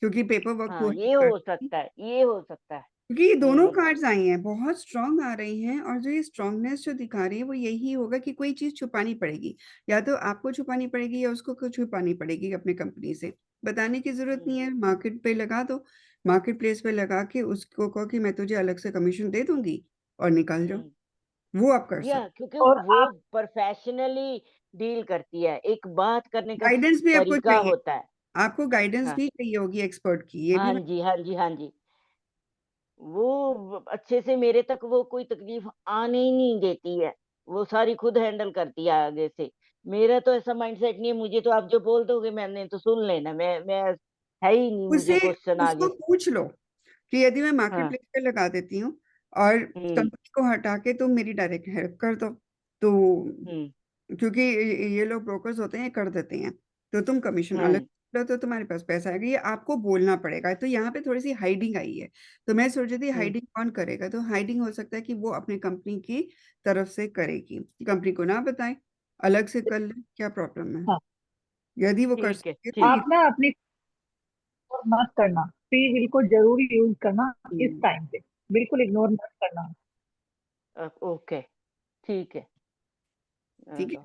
क्योंकि पेपर वर्क हाँ, वो ये ही हो करती। सकता है, ये हो सकता है। क्योंकि ये दोनों हम्म कार्ड्स आई हैं, बहुत स्ट्रांग आ रही हैं, और जो ये स्ट्रांगनेस जो दिखा रही है वो यही होगा कि कोई चीज छुपानी पड़ेगी, या तो आपको छुपानी पड़ेगी या उसको कुछ छुपानी पड़ेगी अपने कंपनी से। बताने की जरूरत नहीं है, मार्केट पे लगा दो, मार्केट प्लेस पे लगा के उसको कहो कि मैं तुझे अलग से कमीशन दे दूंगी और निकाल जाओ, वो आप कर या सकते। क्योंकि और वो आप प्रोफेशनली डील करती है, एक बात करने का गाइडेंस भी आपको तरीका चाहिए, होता है। आपको गाइडेंस हाँ भी चाहिए होगी एक्सपर्ट की, ये भी हाँ मैं। जी, हाँ जी, हाँ जी। वो अच्छे से मेरे तक वो कोई तकलीफ आने ही नहीं देती है, वो सारी खुद हैंडल करती है आगे से। मेरा तो ऐसा माइंडसेट नहीं है, मुझे तो आप जो बोल दोगे मैंने तो सुन लेना, मैं है ही नहीं मुझे उससे क्वेश्चन उसको आगे। पूछ लो कि यदि मैं मार्केट हाँ प्लेस पे लगा देती हूँ और हम्म कंपनी को हटा के तुम मेरी डायरेक्ट हेल्प कर दो, तो हम्म क्योंकि ये लोग ब्रोकर्स होते हैं, कर देते हैं, तो तुम कमीशन अलग हम्म लो तो तुम्हारे पास पैसा आएगा, ये आपको बोलना पड़ेगा। तो यहाँ पे थोड़ी सी हाइडिंग आई है, तो मैं सोच रही थी हम्म हाइडिंग कौन करेगा, तो हाइडिंग हो सकता है कि वो अपने कंपनी की तरफ से करेगी, कंपनी को ना बताए, अलग से कर ले, क्या प्रॉब्लम है? हाँ, यदि वो कर ठीक है, सकती है तो ठीक। आप ना अपनी इग्नोर मत करना, फ्री विल को जरूर यूज करना इस हम्म, टाइम पे, बिल्कुल इग्नोर मत करना। ओके, ठीक है। ठीक है।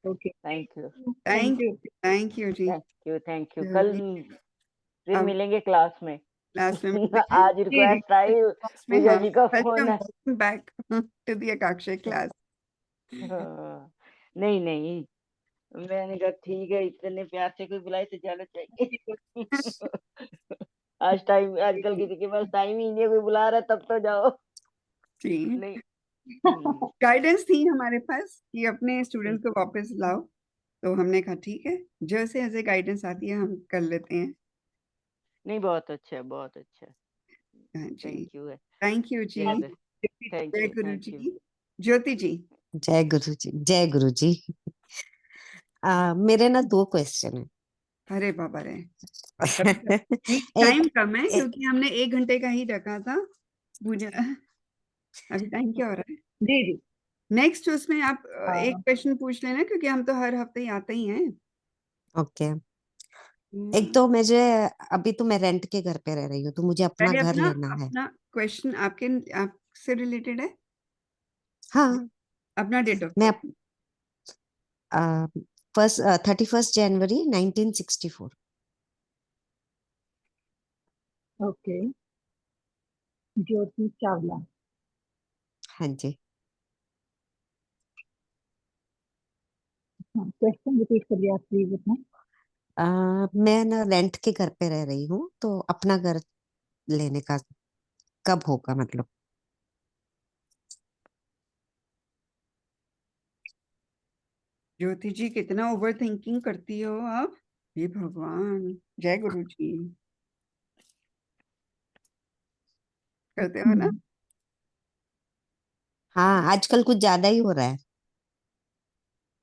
Okay, thank you, thank thank you. Thank you ji. Thank you. कल जल्दी फिर अब मिलेंगे क्लास में। क्लास में मिलते हैं। आज जी जी, रिक्वेस्ट आई, क्लास में, पूजा हाँ। जी का फोन वेलकम है। Welcome back to the Ekakshar class. हाँ, नहीं नहीं, मैंने कहा ठीक है, इतने प्यार से कोई बुलाए तो जाना चाहिए। आजकल किसी के पास टाइम ही नहीं है, कोई बुला रहा है तब तो जाओ। जी, नहीं। गाइडेंस थी हमारे पास कि अपने हम्म, स्टूडेंट्स को वापस लाओ, तो हमने कहा ठीक है, जैसे जैसे गाइडेंस आती है हम कर लेते हैं। नहीं, बहुत अच्छा है, बहुत अच्छा है। हाँ जी, थैंक यू है। थैंक यू जी। चलो, जय गुरु थैंक यू। जी। ज्योति जी। जय गुरु जी, जय गुरु जी। मेरे ना दो क्वेश्चन है। अरे बाबा रे, और तभी एक टाइम कम है ए, क्योंकि हमने 1 घंटे का ही रखा था पूजा। अभी टाइम क्या हो रहा है? जी जी। नेक्स्ट उसमें आप एक हाँ, क्वेश्चन पूछ लेना, क्योंकि हम तो हर हफ्ते ही आते ही हैं। ओके। एक हम्म, तो मुझे, अभी तो मैं रेंट के घर पे रह रही हूँ, तो मुझे अपना पहले घर अपना लेना है। अपना क्वेश्चन आपके आपसे रिलेटेड है, हाँ, अपना डेट ऑफ मैं बर्थ। फर्स्ट 31 जनवरी 1964। ओके, ज्योति चावला। हाँ जी। हाँ, क्वेश्चन रिपीट करिए आप प्लीज अपना। मैं ना रेंट के घर पे रह रही हूँ, तो अपना घर लेने का कब होगा, मतलब? ज्योति जी, कितना ओवर थिंकिंग करती हो आप, हे भगवान। जय गुरु जी। करते हो ना? हाँ, आजकल कुछ ज्यादा ही हो रहा है।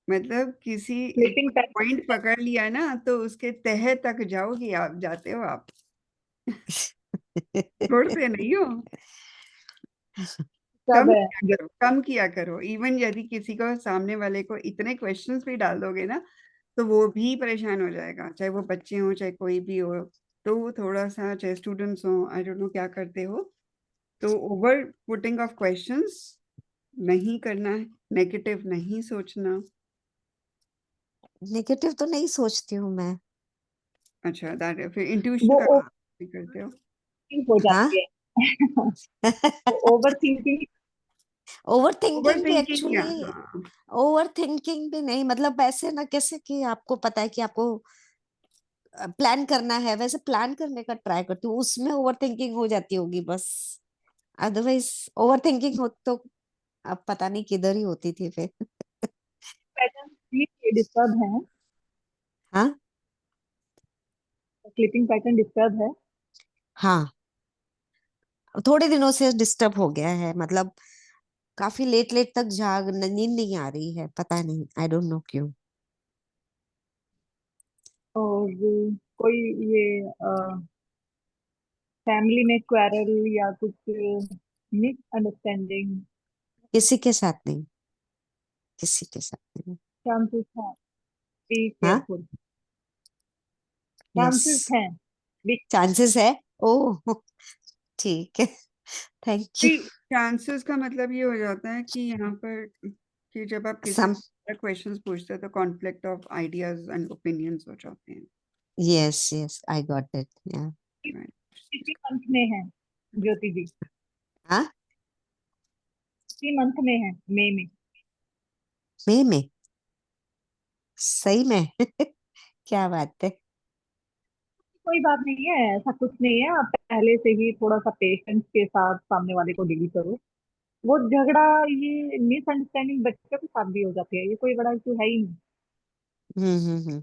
मतलब किसी एक स्लीपिंग पॉइंट पैटर्न पकड़ लिया ना, तो उसके तह तक जाओगी आप, जाते हो आप, छोड़ते नहीं हो। सब कम है किया करो, कम किया करो, इवन यदि किसी को, सामने वाले को इतने क्वेश्चंस भी डाल दोगे ना, तो वो भी परेशान हो जाएगा, चाहे वो बच्चे हो चाहे कोई भी हो। तो वो थोड़ा सा, चाहे स्टूडेंट्स हो, आई डोंट नो क्या करते हो, तो ओवर पुटिंग ऑफ क्वेश्चंस नहीं करना है, नेगेटिव नहीं सोचना। नेगेटिव तो नहीं सोचती हूँ मैं। अच्छा, दैट फिर इंट्यूशन वो का काम भी करते हो। ओवरथिंकिंग हो हाँ। जाती है। वो over thinking. Over over thinking भी थिंकिंग, या एक्चुअली, हाँ। ओवर थिंकिंग भी नहीं, मतलब ऐसे ना, कैसे कि आपको पता है कि आपको प्लान करना है, वैसे प्लान करने का ट्राई करती हूँ, उसमें ओवर थिंकिंग हो जाती होगी बस। अदरवाइज ओवर थिंकिंग हो तो अब पता नहीं किधर ही होती थी फिर। पैटर्न भी डिस्टर्ब है, हाँ। स्लीपिंग पैटर्न डिस्टर्ब है। हाँ, थोड़े दिनों से डिस्टर्ब हो गया है, मतलब काफी लेट लेट तक नींद नहीं आ रही है, पता नहीं, आई डोंट नो क्यों। और कोई ये फैमिली में क्वेरल या कुछ मिसअंडरस्टैंडिंग किसी के साथ नहीं, किसी के साथ नहीं। चांसेस है? बी हाँ केयरफुल। यस चांसेस हैं, बी चांसेस है। ओह ठीक है थैंक यू। चांसेस का मतलब ये हो जाता है कि यहाँ पर कि जब आप किसी सम क्वेश्चंस पूछते हैं तो conflict of ideas and opinions हो जाते हैं। Yes yes I got it या Right. इसी मंथ में है ज्योति जी, हाँ इसी मंथ में है, मई में। मई में सही में क्या बात है। कोई बात नहीं है, ऐसा कुछ नहीं है। आप पहले से ही थोड़ा सा पेशेंस के साथ सामने वाले को डील करो। वो झगड़ा, ये मिसअंडरस्टैंडिंग बच्चों के साथ भी हो जाती है, ये कोई बड़ा इशू है ही नहीं। हम्म।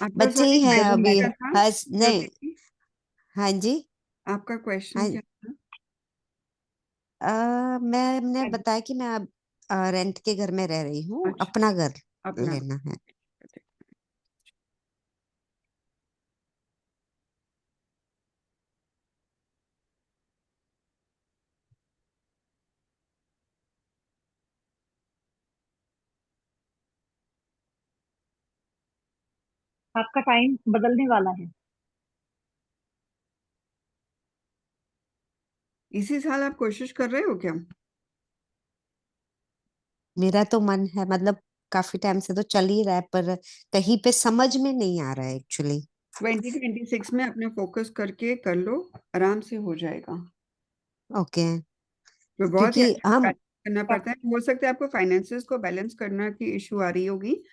आपका बच्चे ही सॉरी हैं क्वेश्चन अभी। क्या था हाँ नहीं ज्योति जी? हाँ जी आपका क्वेश्चन हाँ क्या था? मैंने बताया कि मैं अब रेंट के घर में रह रही हूँ, अच्छा, अपना घर अपना लेना है। आपका टाइम बदलने वाला है। इसी साल आप कोशिश कर रहे हो क्या? मेरा तो मन है, मतलब काफी टाइम से तो चल ही रहा है, पर कहीं पे समझ में नहीं आ रहा है एक्चुअली। 2026 में अपना फोकस करके कर लो, आराम से हो जाएगा। ओके तो बहुत ही क्योंकि अच्छा हम बैलेंस करना पड़ता है। हो सकता है आपको फाइनेंसेस को बैलेंस करना की इशू आ रही होगी,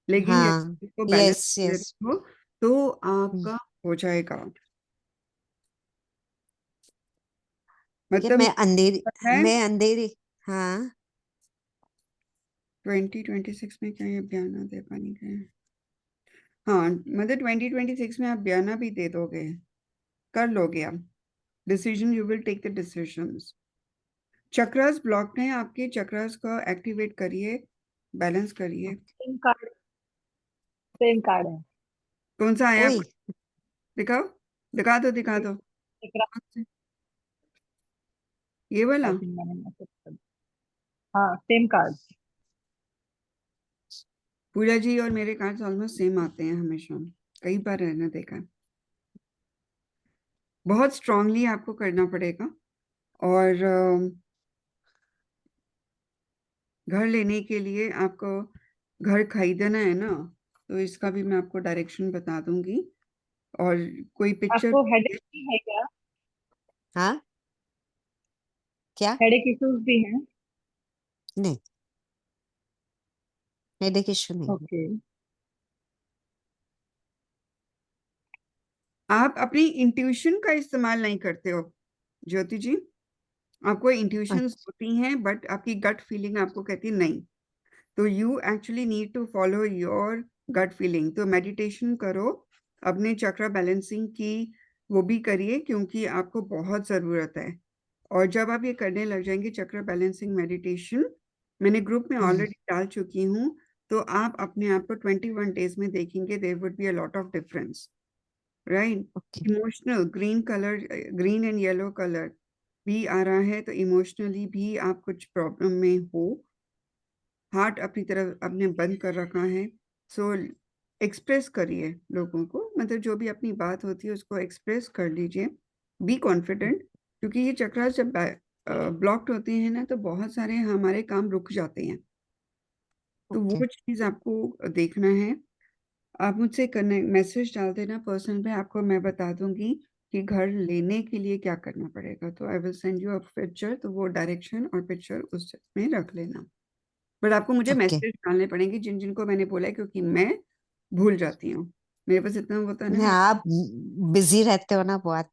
लेकिन हाँ यदि इसको बैलेंस यस कर यस लेते हो तो आपका हो जाएगा। कि मतलब मैं अंधेरी पता है मैं अंधेरी हाँ 2026 में क्या ये बयाना दे पाएंगे? हाँ, मतलब 2026 में आप बयाना भी दे दोगे, कर लोगे आप decision, you will take the decisions. Chakras blocked हैं आपके, चक्रास को एक्टिवेट करिए, बैलेंस करिए। सेम कार्ड है। कौन सा आया ओए आपको? दिखाओ, दिखा दो, दिखा दो। ये वाला? आई थिंक मैंने मैसेज कर दिया। हाँ सेम कार्ड। पूजा जी और मेरे कार्ड्स ऑलमोस्ट सेम आते हैं हमेशा, कई बार रहना देखा है। बहुत स्ट्रांगली आपको करना पड़ेगा। और घर लेने के लिए आपको घर खरीदना है ना, तो इसका भी मैं आपको डायरेक्शन बता दूंगी। और कोई पिक्चर, आपको हेडेक भी है क्या? हाँ क्या हेडेक इश्यूज भी हैं? नहीं हेडेक इशू नहीं है। ओके। आप अपनी इंट्यूशन का इस्तेमाल नहीं करते हो ज्योति जी। आपको इंट्यूशंस अच्छा होती हैं बट आपकी गट फीलिंग आपको कहती है नहीं। तो you actually need to follow your gut feeling. तो मेडिटेशन करो, अपने चक्र बैलेंसिंग की वो भी करिए, क्योंकि आपको बहुत ज़रूरत है। और जब आप ये करने लग जाएंगे चक्र बैलेंसिंग मेडिटेशन, मैंने ग्रुप में ऑलरेडी डाल चुकी हूँ, तो आप अपने आप को 21 डेज में देखेंगे, there would be a lot of difference, right. Okay emotional green colour, green and yellow colour भी आ रहा है, तो इमोशनली भी आप कुछ प्रॉब्लम में हो। हार्ट अपनी तरफ अपने बंद कर रखा है। सो एक्सप्रेस करिए लोगों को, मतलब जो भी अपनी बात होती है उसको एक्सप्रेस कर लीजिए। बी कॉन्फिडेंट, क्योंकि ये चक्रा जब ब्लॉक्ड होते हैं ना, तो बहुत सारे हमारे काम रुक जाते हैं। तो ओके वो चीज़ आपको देखना है। आप मुझसे करने मैसेज डाल देना पर्सनल पे, आपको मैं बता दूंगी कि घर लेने के लिए क्या करना पड़ेगा। तो I will send you a picture, तो वो डायरेक्शन और पिक्चर उस में रख लेना। बट आपको मुझे ओके मैसेज डालने पड़ेंगे जिन जिनको मैंने बोला है, क्योंकि मैं भूल जाती हूँ। मेरे पास इतना होता है ना, मैं आप बिजी रहते हो ना बहुत।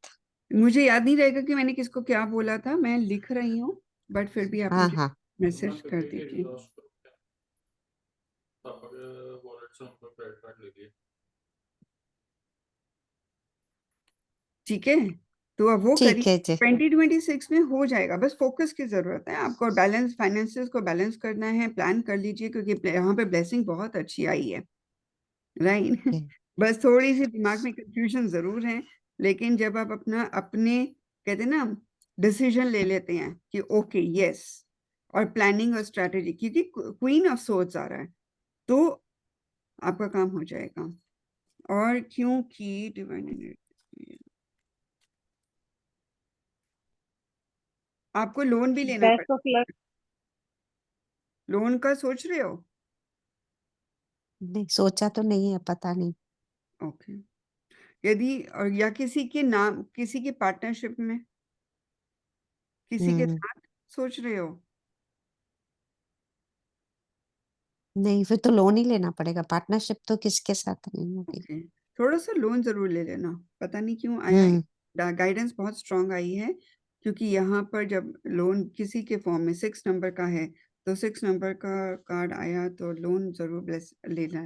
मुझे याद नहीं रहेगा कि मैंने किसको क्या बोला था। मैं लिख रही हूँ, बट फिर भी आप हाँ मुझे हाँ मैसेज कर दीजिए, ठीक है। तो अब वो करिए, ठीक है जी 2026 में हो जाएगा। बस फोकस की जरूरत है आपको, बैलेंस फाइनेंसेस को बैलेंस करना है, प्लान कर लीजिए, क्योंकि यहाँ पे ब्लेसिंग बहुत अच्छी आई है, राइट। ओके बस थोड़ी सी दिमाग में कंफ्यूजन जरूर है, लेकिन जब आप अपना अपने कहते हैं ना डिसीजन ले लेते हैं कि ओके यस, और प्लानिंग और स्ट्रेटेजी, क्योंकि क्वीन ऑफ सोर्ड्स आ रहा है, तो आपका काम हो जाएगा। और क्योंकि डिवाइन एनर्जी, आपको लोन भी लेना बेस्ट ऑफ पड़ेगा। लक। लोन का सोच रहे हो? नहीं सोचा तो नहीं है, पता नहीं। ओके। यदि और या किसी के नाम, किसी के पार्टनरशिप में किसी के हम्म। साथ सोच रहे हो? नहीं फिर तो लोन ही लेना पड़ेगा, पार्टनरशिप तो किसके साथ नहीं होगी। ओके, थोड़ा सा लोन जरूर ले लेना। पता नहीं क्यों आया हम्म। है, गाइडेंस बहुत स्ट्रांग आई है, क्योंकि यहाँ पर जब लोन किसी के फॉर्म में 6 नंबर का है, तो 6 नंबर का कार्ड आया, तो लोन जरूर लेना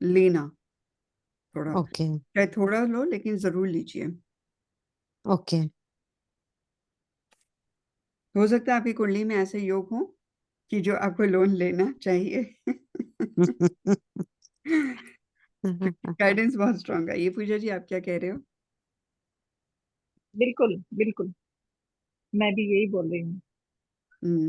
लेना थोड़ा, ओके। चाहे थोड़ा लो लेकिन जरूर लीजिए। ओके। हो सकता है आपकी कुंडली में ऐसे योग हो कि जो आपको लोन लेना चाहिए। गाइडेंस बहुत स्ट्रांग है। ये पूजा जी, आप क्या कह रहे हो? बिल्कुल बिल्कुल, मैं भी यही बोल रही हूँ।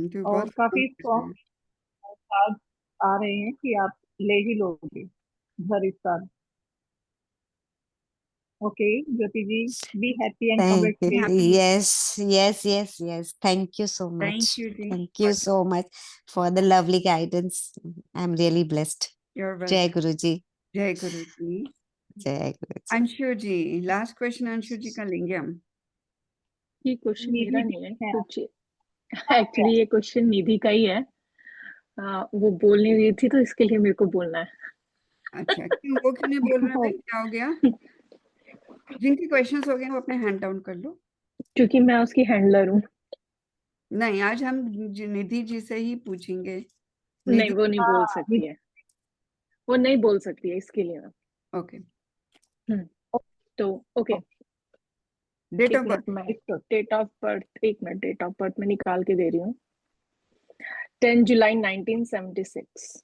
तो और बहुत काफी strong स्ट्रॉन्ग कार्ड आ रहे हैं कि आप ले ही लोगे घर इस साल। Okay Jyoti ji, be happy and Thank you. है। Congratulation. Yes. Thank you so thank much. You ji. Thank you so much for the lovely guidance. I'm really blessed. You're Jai welcome. Guru Ji. जय गुरु जी। Jai Guru Ji. अंशु जी, लास्ट क्वेश्चन अंशु जी का लेंगे हम। ये क्वेश्चन निधि मेरा जी नहीं है हैं कुछ, एक्चुअली ये क्वेश्चन निधि का ही है। वो बोल नहीं रही थी तो इसके लिए मेरे को बोलना है। अच्छा, क्यों, वो क्यों नहीं बोल रहे भाई, क्या हो गया? जिनके क्वेश्चंस हो गए वो अपने हैंड डाउन कर लो। क्योंकि मैं उसकी हैंडलर हूँ। नहीं, आज हम निधि जी से ही पूछेंगे। नहीं निधि, वो नहीं बोल सकती है, वो नहीं बोल सकती है इसके लिए मैं। ओके। तो ओके, डेट एक ऑफ मिनट बर्थ। मैं डेट ऑफ बर्थ, एक मिनट डेट ऑफ बर्थ में निकाल के दे रही हूँ। 10 जुलाई 1976।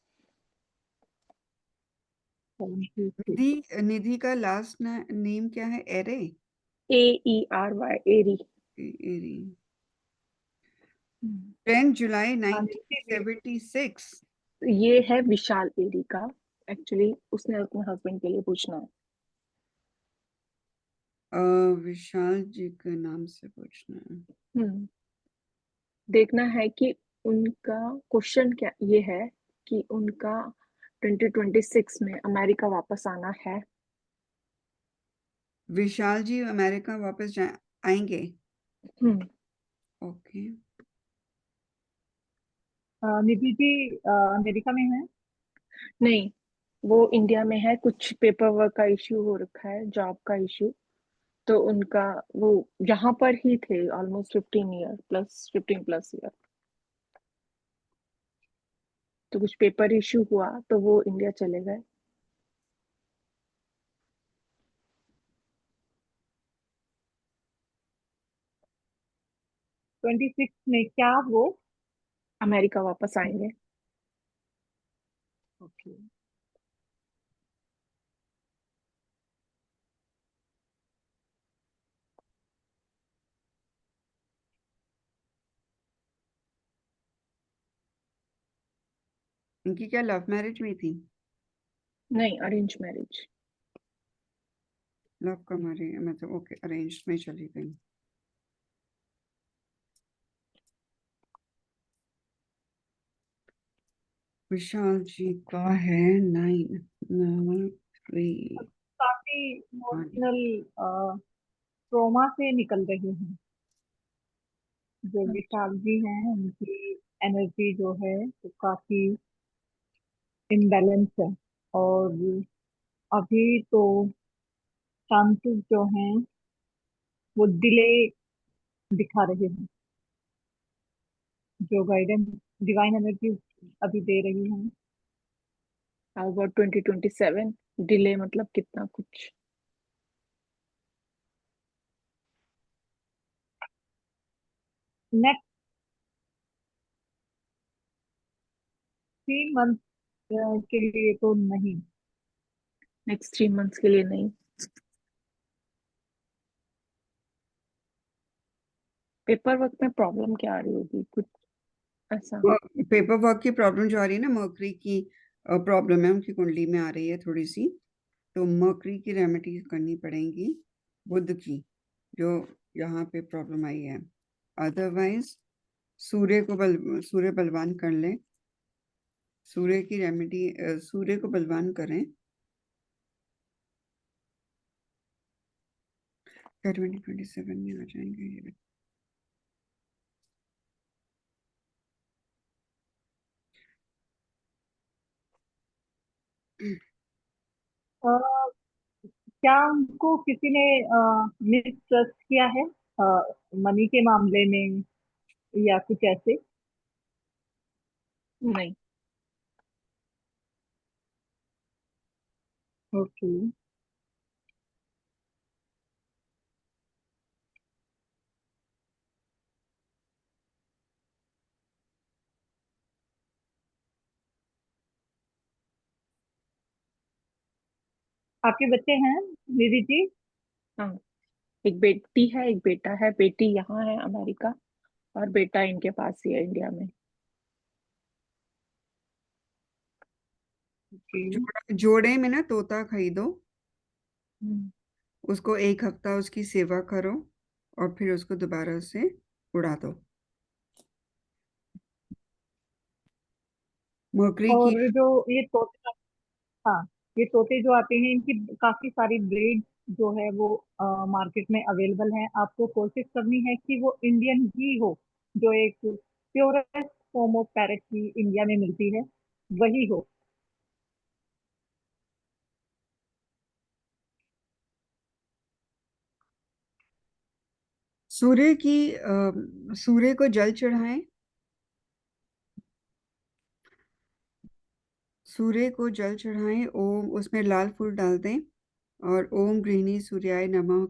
निधि, निधि का लास्ट नेम क्या है? एरे? AERY, एरी। एरी। 10 जुलाई निधि जी 1976। ये है विशाल एरी का, एक्चुअली उसने अपने हस्बैंड के लिए पूछना है। विशाल जी के नाम से पूछना है। देखना है कि उनका क्वेश्चन क्या ये है कि उनका 2026 में अमेरिका वापस आना है। विशाल जी अमेरिका वापस आएंगे? हम्म, ओके। निधि जी अमेरिका में है। नहीं वो इंडिया में है, कुछ पेपर वर्क का इश्यू हो रखा है, जॉब का इश्यू। तो उनका वो यहाँ पर ही थे ऑलमोस्ट 15 प्लस ईयर। तो कुछ पेपर इश्यू हुआ तो वो इंडिया चले गए। ट्वेंटी सिक्स में क्या वो? अमेरिका वापस आएंगे। ओके। इनकी क्या लव मैरिज हुई थी? नहीं अरेंज मैरिज। लव का मैरिज मतलब, ओके, अरेंज में चली गई। विशाल जी का है 9 3 काफी इमोशनल ट्रोमा से निकल रहे हैं। जो विशाल जी हैं उनकी एनर्जी जो है वो काफी इम्बैलेंस है। और अभी तो शांति जो हैं वो डिले दिखा रहे हैं। जो गाइडेंस डिवाइन एनर्जी अभी दे रही हैं। How about 2027? डिले मतलब कितना कुछ? नेक्स्ट 3 मंथ के लिए तो नहीं। नेक्स्ट 3 मंथ्स के लिए नहीं। पेपर वर्क में प्रॉब्लम क्या आ रही होगी, कुछ ऐसा? पेपर वर्क की प्रॉब्लम जो आ रही है ना, मर्करी की प्रॉब्लम है, उनकी कुंडली में आ रही है थोड़ी सी, तो मर्करी की रेमेडी करनी पड़ेगी, बुध की, जो यहाँ पे प्रॉब्लम आई है। अदरवाइज सूर्य बलवान कर ले, सूर्य की रेमेडी, सूर्य को बलवान करें। 2027 में आ जाएंगे ये। क्या उनको किसी ने मिसट्रस्ट किया है मनी के मामले में या कुछ ऐसे? नहीं। ओके। आपके बच्चे हैं निधि जी? हाँ, एक बेटी है, एक बेटा है। बेटी यहाँ है अमेरिका, और बेटा इनके पास ही है इंडिया में। ओके। जोड़े में ना तोता खरीदो, हम्म, उसको 1 हफ्ता उसकी सेवा करो और फिर उसको दोबारा से उड़ा दो। मर्करी की, और जो ये तोते, हाँ, ये तोते जो आते हैं इनकी काफी सारी ब्रीड जो है वो मार्केट में अवेलेबल है। आपको कोशिश करनी है कि वो इंडियन ही हो, जो एक प्योरेस्ट फॉर्म ऑफ पैरट की इंडिया में मिलती है वही हो। सूर्य को जल चढ़ाएं, सूर्य को जल चढ़ाएं, ओम, उसमें लाल फूल डाल दें और ओम गृहिणी सूर्याय नमः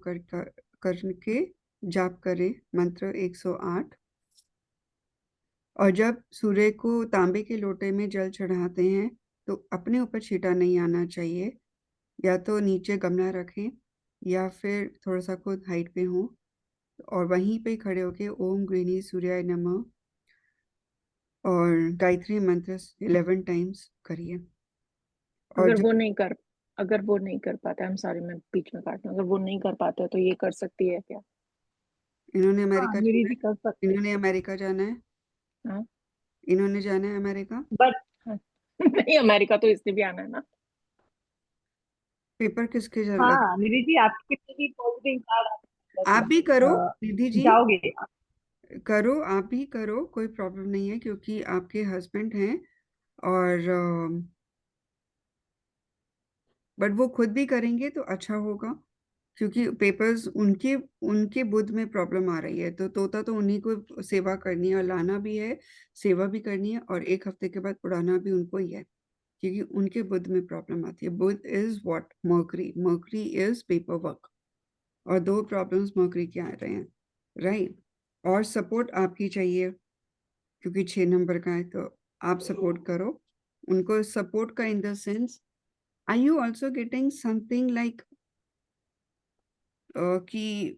करके जाप करें मंत्र 108। और जब सूर्य को तांबे के लोटे में जल चढ़ाते हैं तो अपने ऊपर छींटा नहीं आना चाहिए, या तो नीचे गमला रखें या फिर थोड़ा सा खुद हाइट पे हो और वहीं पे खड़े होके ओम गृहिणी सूर्याय नमः और गायत्री मंत्र 11 टाइम्स करिए। और अगर जब वो नहीं कर अगर वो नहीं कर पाता, आई एम सॉरी मैं बीच में काट रही हूँ, अगर वो नहीं कर पाता तो ये कर सकती है क्या? इन्होंने हाँ, अमेरिका निधि जाना जी है, कर सकते हैं, इन्होंने अमेरिका जाना है, हाँ। इन्होंने जाना है अमेरिका। बट हाँ। नहीं, अमेरिका तो इसने भी आना है ना। पेपर किसके चल रहे? हाँ निधि जी, आपके लिए भी पॉजिटिव कार्ड आप भी करो निधि जी, जाओगे। करो, आप भी करो, कोई प्रॉब्लम नहीं है, क्योंकि आपके हस्बैंड हैं और बट वो खुद भी करेंगे तो अच्छा होगा, क्योंकि पेपर्स उनके उनके बुध में प्रॉब्लम आ रही है, तो तोता तो उन्हीं को सेवा करनी है और लाना भी है, सेवा भी करनी है, और 1 हफ्ते के बाद उड़ाना भी उनको ही है, क्योंकि उनके बुध में प्रॉब्लम आती है। Budh is what? Mercury, Mercury is paper work, और 2 प्रॉब्लम्स मर्करी के आ रहे हैं, राइट। और सपोर्ट आपकी चाहिए, क्योंकि 6 नंबर का है, तो आप सपोर्ट करो उनको। सपोर्ट का in the sense, are you also getting something like कि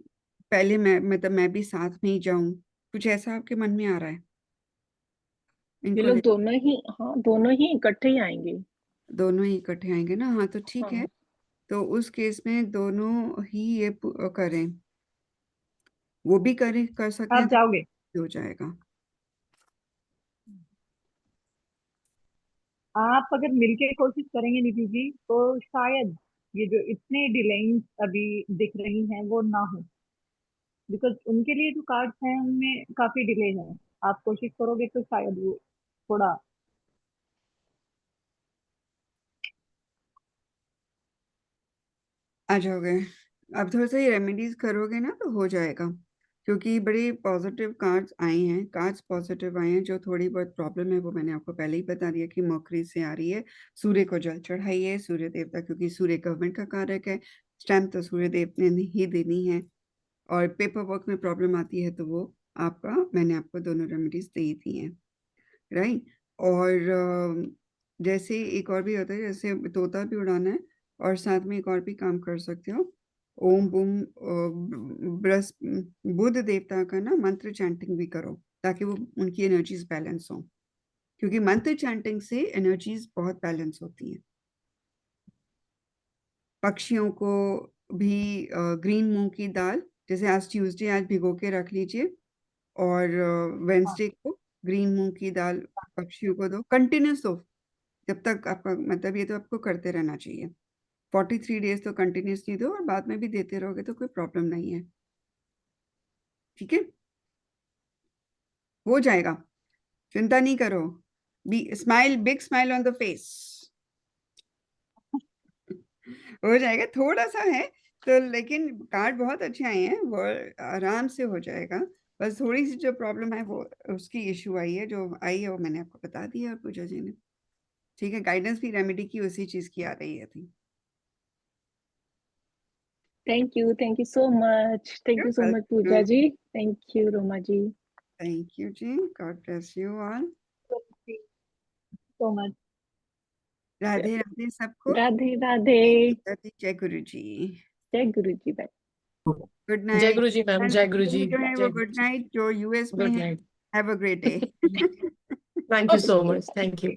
पहले मैं, मतलब मैं भी साथ में ही जाऊं, कुछ ऐसा आपके मन में आ रहा है ये इनको लोग दोनों ही, हाँ, दोनों ही इकट्ठे ही आएंगे। दोनों ही इकट्ठे आएंगे ना? हाँ, तो ठीक है, हाँ। तो उस केस में दोनों ही ये करें, वो भी करें, कर सकते आप हैं, जाओगे? तो हो जाएगा। आप अगर मिलके कोशिश करेंगे निधि जी तो शायद ये जो इतने डिलेइंग अभी दिख रही हैं वो ना हो, बिकॉज उनके लिए जो कार्ड्स हैं उनमें काफी डिले है। आप कोशिश करोगे तो शायद वो थोड़ा। आ जाओगे, अब थोड़ा सा ये रेमेडीज करोगे ना तो हो जाएगा, क्योंकि बड़े पॉजिटिव कार्ड्स आए हैं, कार्ड्स पॉजिटिव आए हैं। जो थोड़ी बहुत प्रॉब्लम है वो मैंने आपको पहले ही बता दिया कि मौखरी से आ रही है। सूर्य को जल चढ़ाइए, सूर्य देवता, क्योंकि सूर्य गवर्नमेंट का कारक है, स्टैम्प तो सूर्य देव ने ही देनी है। और पेपर वर्क में प्रॉब्लम आती है तो वो आपका, मैंने आपको दोनों रेमेडीज दे दी हैं, राइट। और जैसे एक और भी होता है, जैसे तोता भी उड़ाना है और साथ में एक और भी काम कर सकते हो, ओम बूम बुध देवता का ना मंत्र चैंटिंग भी करो, ताकि वो उनकी एनर्जीज बैलेंस हो। क्योंकि मंत्र चैंटिंग से एनर्जीज बहुत बैलेंस होती हैं। पक्षियों को भी ग्रीन मूंग की दाल, जैसे आज ट्यूसडे, आज भिगो के रख लीजिए, और वेंसडे को ग्रीन मूंग की दाल पक्षियों को दो, कंटिन्यूस दो जब तक आपका, मतलब ये तो आपको करते रहना चाहिए। 43 डेज तो कंटिन्यूसली दो, और बाद में भी देते रहोगे तो कोई प्रॉब्लम नहीं है। ठीक है, हो जाएगा, चिंता नहीं करो। Smile, big smile on the face. हो जाएगा, थोड़ा सा है तो, लेकिन कार्ड बहुत अच्छे आए हैं, वो आराम से हो जाएगा। बस थोड़ी सी जो प्रॉब्लम है वो उसकी इशू आई है, जो आई है वो मैंने आपको बता दिया पूजा जी ने। ठीक है, गाइडेंस भी रेमेडी की उसी चीज की आ रही है थी। Thank you so much. Thank you so much, Pooja ji. Thank you, Roma ji. Thank you ji, God bless you all. so much. Radhe Radhe सबको। राधे राधे। जय गुरु जी। जय गुरु जी। बाय। गुड जय नाइट। गुरु जी मैम, जय गुरु जी, जो है वो जय गुड नाइट, जो यूएस में गुड है night. Have a great day. Thank you so much, thank you.